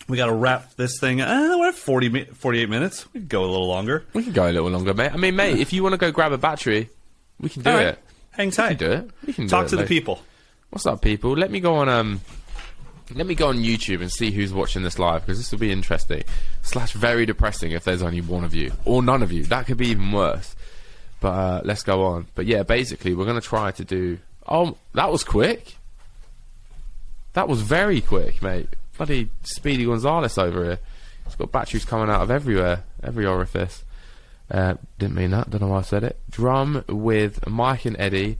[SPEAKER 1] We got to wrap this thing. We're at 48 minutes. We could go a little longer.
[SPEAKER 2] We can go a little longer, mate. I mean, mate, if you want to go grab a battery, we can do it.
[SPEAKER 1] Hang tight.
[SPEAKER 2] We can do it. We can
[SPEAKER 1] talk to the people.
[SPEAKER 2] What's up, people? Let me go on YouTube and see who's watching this live, because this will be interesting / very depressing if there's only one of you or none of you. That could be even worse. But let's go on. But yeah, basically, we're going to try to do... Oh, that was quick. That was very quick, mate. Bloody Speedy Gonzales over here. It's got batteries coming out of everywhere. Every orifice. Didn't mean that. Don't know why I said it. Drum with Mike and Eddie.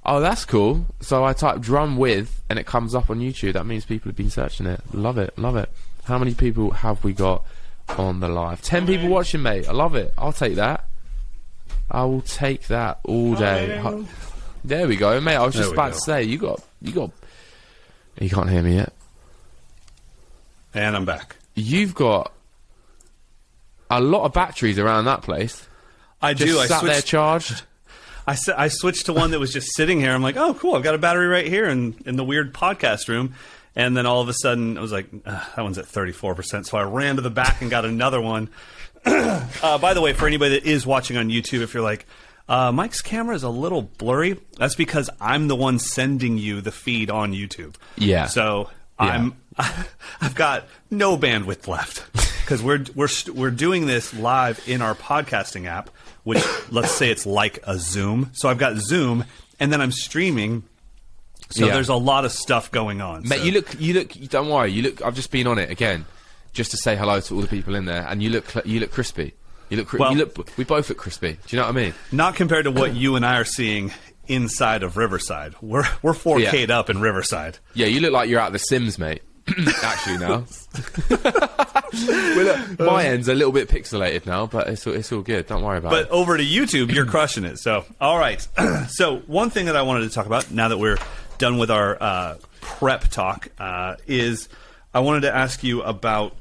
[SPEAKER 2] Oh, that's cool. So I type drum with, and it comes up on YouTube. That means people have been searching it. Love it. Love it. How many people have we got on the live? 10 people watching, mate. I love it. I'll take that. I will take that all day. There we go, mate. I was just about to say, you got. You can't hear me yet.
[SPEAKER 1] And I'm back.
[SPEAKER 2] You've got a lot of batteries around that place.
[SPEAKER 1] I do.
[SPEAKER 2] I sat there charged.
[SPEAKER 1] I switched to one that was just sitting here. I'm like, oh, cool. I've got a battery right here in the weird podcast room. And then all of a sudden, I was like, that one's at 34%. So I ran to the back and got another one. By the way, for anybody that is watching on YouTube, if you're like, Mike's camera is a little blurry, that's because I'm the one sending you the feed on YouTube.
[SPEAKER 2] Yeah.
[SPEAKER 1] So I've got no bandwidth left. because we're doing this live in our podcasting app, which let's say it's like a Zoom. So I've got Zoom, and then I'm streaming. So there's a lot of stuff going on.
[SPEAKER 2] Mate, you look. Don't worry. You look. I've just been on it again, just to say hello to all the people in there, and you look crispy. You look. We both look crispy. Do you know what I mean?
[SPEAKER 1] Not compared to what you and I are seeing inside of Riverside. We're 4K'd up in Riverside.
[SPEAKER 2] Yeah, you look like you're out of The Sims, mate. Actually, now. Well, look, my end's a little bit pixelated now, but it's all good. Don't worry about it.
[SPEAKER 1] But over to YouTube, you're crushing it. So, all right. So, one thing that I wanted to talk about now that we're done with our prep talk is I wanted to ask you about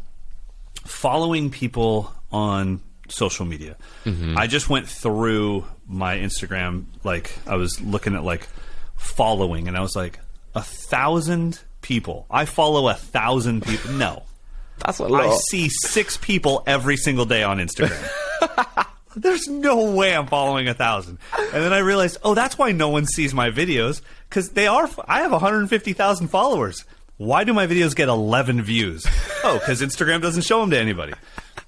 [SPEAKER 1] following people on social media. I just went through my Instagram, like I was looking at like following, and I was like, 1,000 people. I follow 1,000 people. No,
[SPEAKER 2] that's a lot.
[SPEAKER 1] I see 6 people every single day on Instagram. There's no way I'm following 1,000. And then I realized, oh, that's why no one sees my videos, because I have 150,000 followers. Why do my videos get 11 views? Oh, because Instagram doesn't show them to anybody.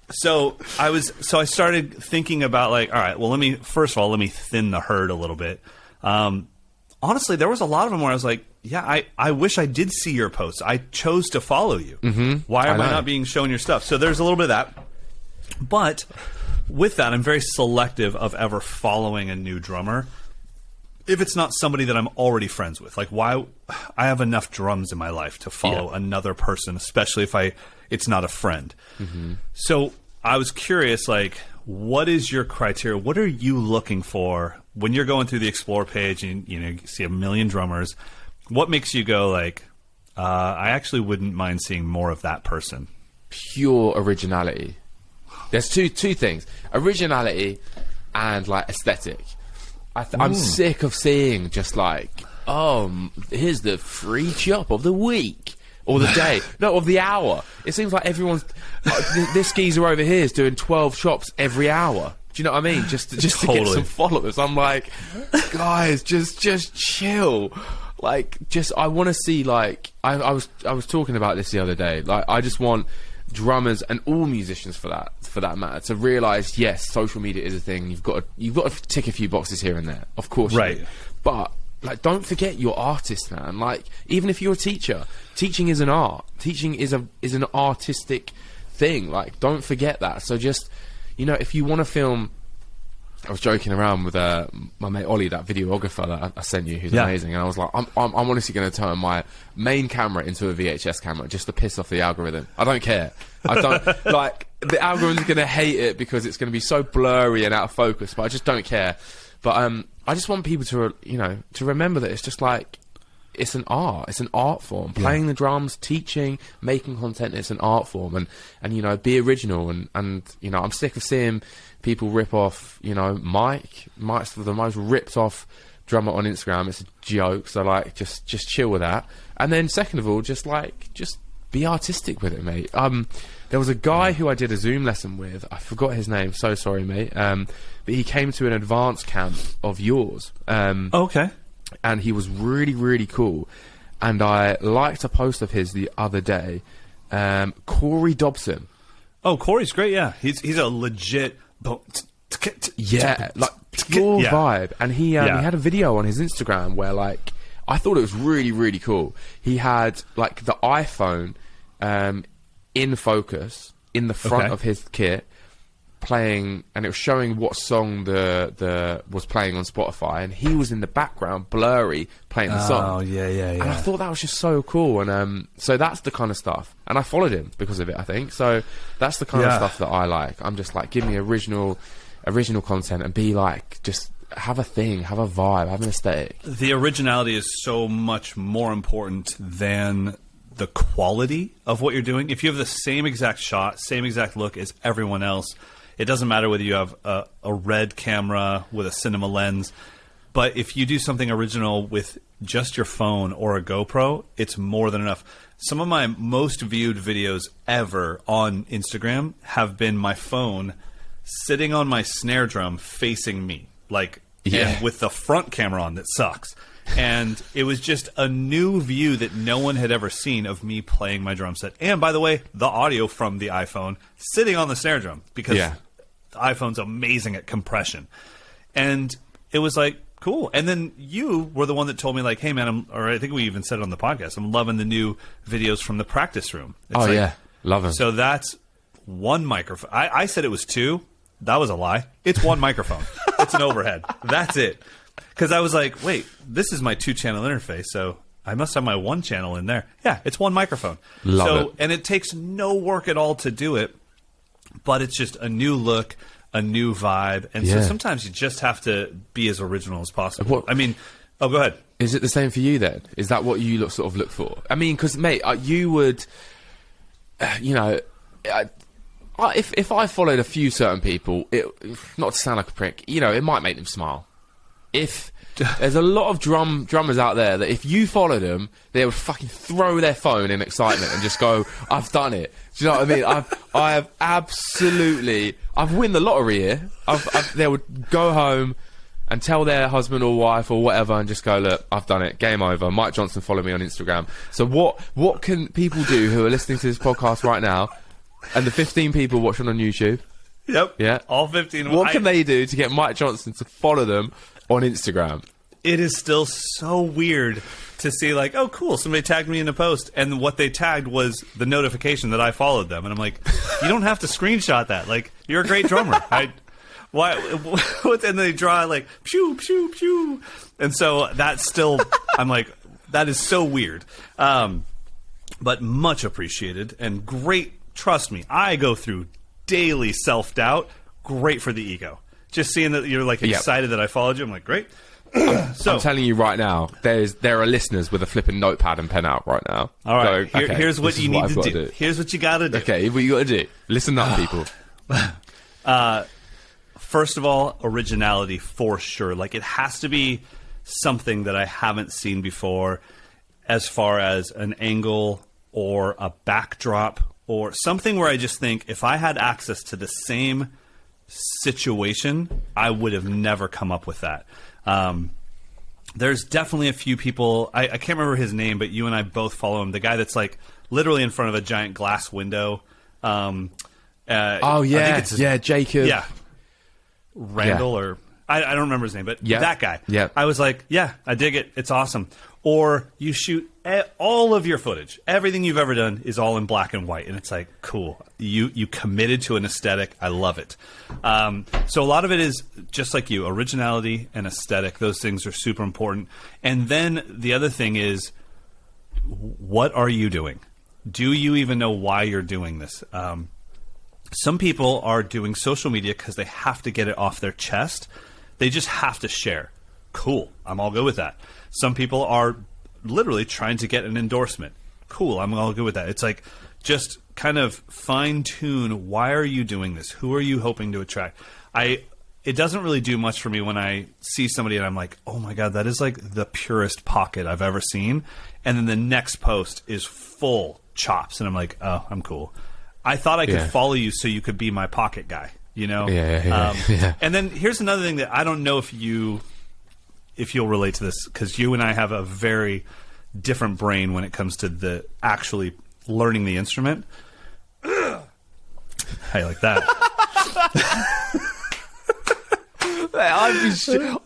[SPEAKER 1] So I started thinking about like, all right, well, let me thin the herd a little bit. Honestly, there was a lot of them where I was like, yeah, I wish I did see your posts. I chose to follow you. Why am I not being shown your stuff? So there's a little bit of that. But with that, I'm very selective of ever following a new drummer if it's not somebody that I'm already friends with. Like, why? I have enough drums in my life to follow another person, especially if it's not a friend. So I was curious, like, what is your criteria? What are you looking for when you're going through the Explore page and you see a million drummers? What makes you go like, I actually wouldn't mind seeing more of that person?
[SPEAKER 2] Pure originality. There's two things: originality and like aesthetic. I'm sick of seeing just like, here's the free chop of the week or the day, no, of the hour. It seems like everyone's this geezer over here is doing 12 chops every hour. Do you know what I mean? Just to get some followers. I'm like, guys, just chill. Like, I want to see, like, I was talking about this the other day. Like, I just want drummers and all musicians for that matter to realize, yes, social media is a thing. You've got to tick a few boxes here and there, of course, right? But like, don't forget your artist, man. Like, even if you're a teacher, teaching is an art. Teaching is an artistic thing. Like, don't forget that. So just, if you want to film. I was joking around with my mate Ollie, that videographer that I sent you, who's amazing, and I was like, I'm honestly going to turn my main camera into a VHS camera just to piss off the algorithm. I don't care. I don't like the algorithm's going to hate it because it's going to be so blurry and out of focus, but I just don't care. But I just want people to to remember that it's just like, it's an art. It's an art form. Playing the drums, teaching, making content. It's an art form, and be original. And I'm sick of seeing people rip off. Mike. Mike's the most ripped off drummer on Instagram. It's a joke. So like, just chill with that. And then second of all, just be artistic with it, mate. There was a guy who I did a Zoom lesson with. I forgot his name. So sorry, mate. But he came to an advanced camp of yours.
[SPEAKER 1] Okay.
[SPEAKER 2] And he was really, really cool. And I liked a post of his the other day. Corey Dobson.
[SPEAKER 1] Oh, Corey's great, yeah. He's a legit...
[SPEAKER 2] Yeah, like full vibe. And he had a video on his Instagram where, like, I thought it was really, really cool. He had, like, the iPhone in focus in the front of his kit, playing, and it was showing what song the was playing on Spotify, and he was in the background, blurry, playing the song.
[SPEAKER 1] Oh, yeah.
[SPEAKER 2] And I thought that was just so cool, and so that's the kind of stuff. And I followed him because of it, I think. So that's the kind of stuff that I like. I'm just like, give me original content, and be like, just have a thing, have a vibe, have an aesthetic.
[SPEAKER 1] The originality is so much more important than the quality of what you're doing. If you have the same exact shot, same exact look as everyone else, it doesn't matter whether you have a red camera with a cinema lens, but if you do something original with just your phone or a GoPro, it's more than enough. Some of my most viewed videos ever on Instagram have been my phone sitting on my snare drum facing me, like, and with the front camera on that sucks. And it was just a new view that no one had ever seen of me playing my drum set. And by the way, the audio from the iPhone sitting on the snare drum, because the iPhone's amazing at compression. And it was like, cool. And then you were the one that told me, like, hey, man, or I think we even said it on the podcast, I'm loving the new videos from the practice room. It's
[SPEAKER 2] love them.
[SPEAKER 1] So that's one microphone. I said it was two. That was a lie. It's one microphone. It's an overhead. That's it. Because I was like, wait, this is my 2-channel interface, so I must have my 1 channel in there. Yeah, it's one microphone.
[SPEAKER 2] Love it.
[SPEAKER 1] And it takes no work at all to do it, but it's just a new look, a new vibe. And so sometimes you just have to be as original as possible. I mean, go ahead.
[SPEAKER 2] Is it the same for you then? Is that what you sort of look for? I mean, because, mate, you would, you know... if I followed a few certain people, not to sound like a prick, you know, it might make them smile. If there's a lot of drummers out there that if you follow them, they would fucking throw their phone in excitement and just go, "I've done it." Do you know what I mean? I've won the lottery here. They would go home and tell their husband or wife or whatever and just go, "Look, I've done it. Game over. Mike Johnson, follow me on Instagram." So what can people do who are listening to this podcast right now? And the 15 people watching on YouTube.
[SPEAKER 1] Yep.
[SPEAKER 2] Yeah.
[SPEAKER 1] All 15.
[SPEAKER 2] What can they do to get Mike Johnson to follow them on Instagram?
[SPEAKER 1] It is still so weird to see, like, oh, cool, somebody tagged me in a post, and what they tagged was the notification that I followed them. And I'm like, you don't have to screenshot that. Like, you're a great drummer. Why? And then they draw, like, pew, pew, pew. And so that's still, I'm like, that is so weird. But much appreciated and great. Trust me, I go through daily self-doubt. Great for the ego. Just seeing that you're, like, excited that I followed you, I'm like, great. So,
[SPEAKER 2] I'm telling you right now, there are listeners with a flipping notepad and pen out right now.
[SPEAKER 1] All right,
[SPEAKER 2] so,
[SPEAKER 1] here's what you need to do. Here's what you got to do.
[SPEAKER 2] Okay, what you got to do. Listen up, people.
[SPEAKER 1] First of all, originality for sure. Like, it has to be something that I haven't seen before, as far as an angle or a backdrop or something where I just think if I had access to the same situation, I would have never come up with that. There's definitely a few people, I can't remember his name, but you and I both follow him. The guy that's, like, literally in front of a giant glass window.
[SPEAKER 2] I think Jacob.
[SPEAKER 1] Yeah. Randall or... I don't remember his name, but that guy.
[SPEAKER 2] Yeah.
[SPEAKER 1] I was like, yeah, I dig it. It's awesome. Or you shoot all of your footage. Everything you've ever done is all in black and white. And it's like, cool. You committed to an aesthetic. I love it. So a lot of it is just like you, originality and aesthetic. Those things are super important. And then the other thing is, what are you doing? Do you even know why you're doing this? Some people are doing social media because they have to get it off their chest. They just have to share. Cool. I'm all good with that. Some people are literally trying to get an endorsement. Cool. I'm all good with that. It's like, just kind of fine-tune, why are you doing this? Who are you hoping to attract? It doesn't really do much for me when I see somebody and I'm like, oh my God, that is like the purest pocket I've ever seen. And then the next post is full chops. And I'm like, oh, I'm cool. I thought I could follow you so you could be my pocket guy, you know?
[SPEAKER 2] Yeah.
[SPEAKER 1] And then here's another thing that I don't know if you'll relate to this, because you and I have a very different brain when it comes to the actually learning the instrument. How you like that?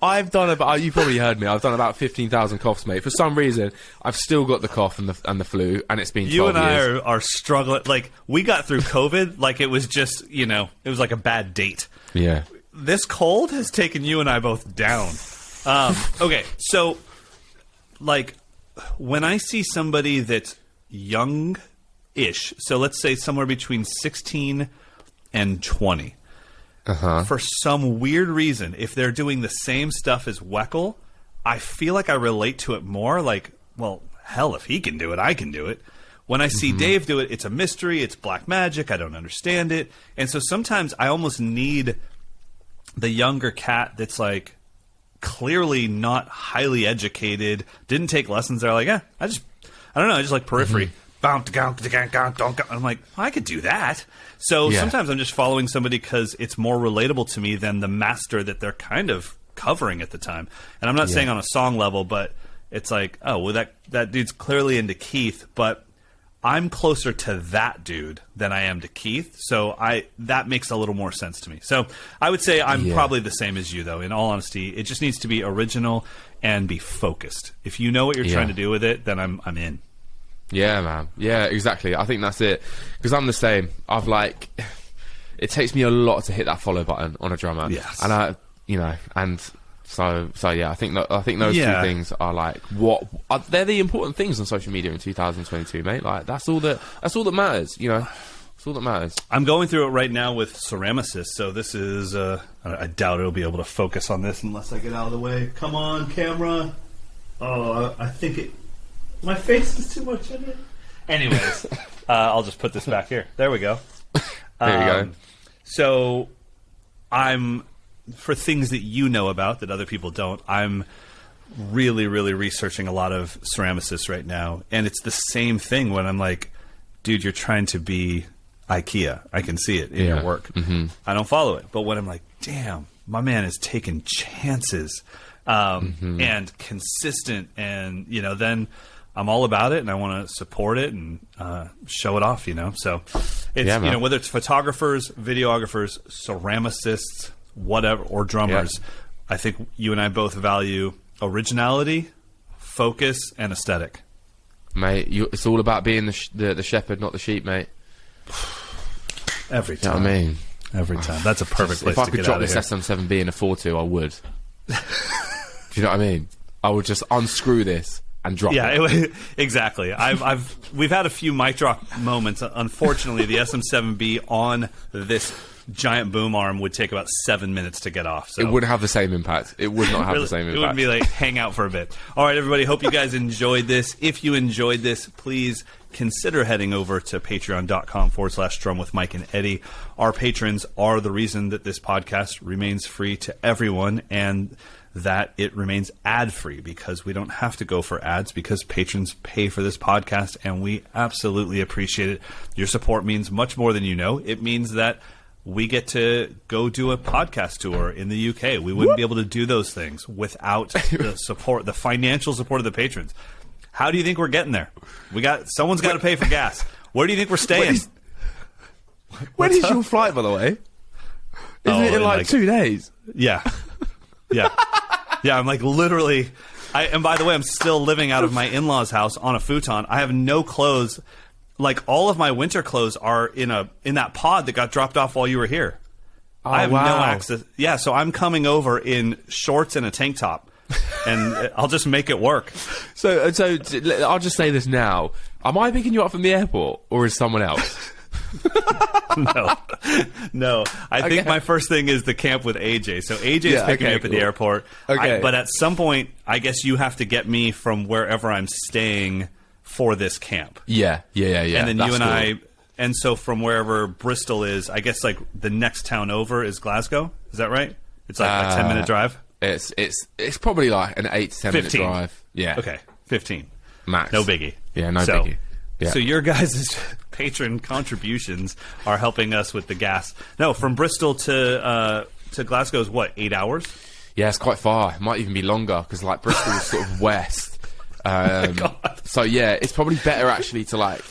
[SPEAKER 2] I've done about, you probably heard me, I've done about 15,000 coughs, mate. For some reason, I've still got the cough and the flu, and it's been 12
[SPEAKER 1] years. You and
[SPEAKER 2] I
[SPEAKER 1] are struggling. Like, we got through COVID like it was just, it was like a bad date.
[SPEAKER 2] Yeah.
[SPEAKER 1] This cold has taken you and I both down. Okay, so, like, when I see somebody that's young-ish, so let's say somewhere between 16 and 20, for some weird reason, if they're doing the same stuff as Weckl, I feel like I relate to it more. Like, well, hell, if he can do it, I can do it. When I see Dave do it, it's a mystery. It's black magic. I don't understand it. And so sometimes I almost need the younger cat that's like clearly not highly educated, didn't take lessons. They're like, I don't know. I just like periphery. I'm like, I could do that. So sometimes I'm just following somebody because it's more relatable to me than the master that they're kind of covering at the time. And I'm not saying on a song level, but it's like, oh, well, that dude's clearly into Keith, but I'm closer to that dude than I am to Keith, so that makes a little more sense to me. So I would say I'm probably the same as you, though. In all honesty, it just needs to be original and be focused. If you know what you're trying to do with it, then I'm in.
[SPEAKER 2] Yeah, man. Yeah, exactly. I think that's it. Because I'm the same. It takes me a lot to hit that follow button on a drummer.
[SPEAKER 1] Yes.
[SPEAKER 2] And So yeah, I think those two things are like they're the important things on social media in 2022, mate. Like that's all that matters, you know. That's all that matters.
[SPEAKER 1] I'm going through it right now with Ceramicist, so this is I doubt it'll be able to focus on this unless I get out of the way. Come on, camera. Oh, I think my face is too much in it. Anyways, I'll just put this back here. There we go.
[SPEAKER 2] There you go.
[SPEAKER 1] So for things that you know about that other people don't, I'm really, really researching a lot of Ceramicists right now. And it's the same thing when I'm like, dude, you're trying to be IKEA. I can see it in your work. Mm-hmm. I don't follow it. But when I'm like, damn, my man is taking chances and consistent. And, you know, then I'm all about it and I want to support it and show it off, you know. So it's, you know, whether it's photographers, videographers, ceramicists, whatever, or drummers, I think you and I both value originality, focus, and aesthetic.
[SPEAKER 2] Mate, it's all about being the shepherd, not the sheep, mate.
[SPEAKER 1] Every time.
[SPEAKER 2] You know what I mean?
[SPEAKER 1] Every time. That's a perfect place to get out of here.
[SPEAKER 2] If I could drop this SM7B in a 4.2, I would. Do you know what I mean? I would just unscrew this and drop it.
[SPEAKER 1] Exactly. We've had a few mic drop moments. Unfortunately, the SM7B on this giant boom arm would take about 7 minutes to get off. So
[SPEAKER 2] it wouldn't have the same impact. It would not have the same impact.
[SPEAKER 1] It would be like hang out for a bit. All right, everybody. Hope you guys enjoyed this. If you enjoyed this, please consider heading over to patreon.com/drum with Mike and Eddie. Our patrons are the reason that this podcast remains free to everyone and that it remains ad-free, because we don't have to go for ads because patrons pay for this podcast, and we absolutely appreciate it. Your support means much more than you know. It means that we get to go do a podcast tour in the UK. We wouldn't be able to do those things without the support, the financial support of the patrons. How do you think we're getting there? Someone's got to pay for gas. Where do you think we're staying?
[SPEAKER 2] When is your flight, by the way? Isn't it in like 2 days?
[SPEAKER 1] Yeah. Yeah. Yeah, I'm like literally... and by the way, I'm still living out of my in-laws' house on a futon. I have no clothes. Like, all of my winter clothes are in that pod that got dropped off while you were here.
[SPEAKER 2] Oh,
[SPEAKER 1] I have no access. Yeah, so I'm coming over in shorts and a tank top, and I'll just make it work.
[SPEAKER 2] So I'll just say this now. Am I picking you up from the airport, or is someone else?
[SPEAKER 1] No. I think my first thing is the camp with AJ. So AJ's picking me up at the airport.
[SPEAKER 2] Okay.
[SPEAKER 1] But at some point, I guess you have to get me from wherever I'm staying for this camp.
[SPEAKER 2] Yeah.
[SPEAKER 1] And then you and I, and so from wherever Bristol is, I guess like the next town over is Glasgow. Is that right? It's like a 10-minute drive.
[SPEAKER 2] It's probably like an 8 to 10 minute drive. Yeah.
[SPEAKER 1] Okay. 15
[SPEAKER 2] max.
[SPEAKER 1] No biggie.
[SPEAKER 2] Yeah. No biggie. Yeah.
[SPEAKER 1] So your guys' patron contributions are helping us with the gas. No, from Bristol to Glasgow is what, 8 hours?
[SPEAKER 2] Yeah, it's quite far. It might even be longer because like Bristol is sort of west. So yeah, it's probably better actually to like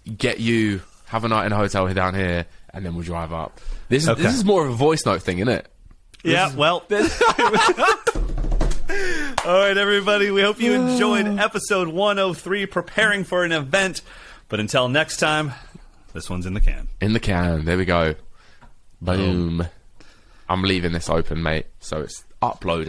[SPEAKER 2] have a night in a hotel here down here, and then we'll drive up. This is more of a voice note thing, isn't it?
[SPEAKER 1] Well. All right, everybody. We hope you enjoyed episode 103, preparing for an event. But until next time, this one's in the can.
[SPEAKER 2] In the can. There we go. Boom. I'm leaving this open, mate. So it's uploaded.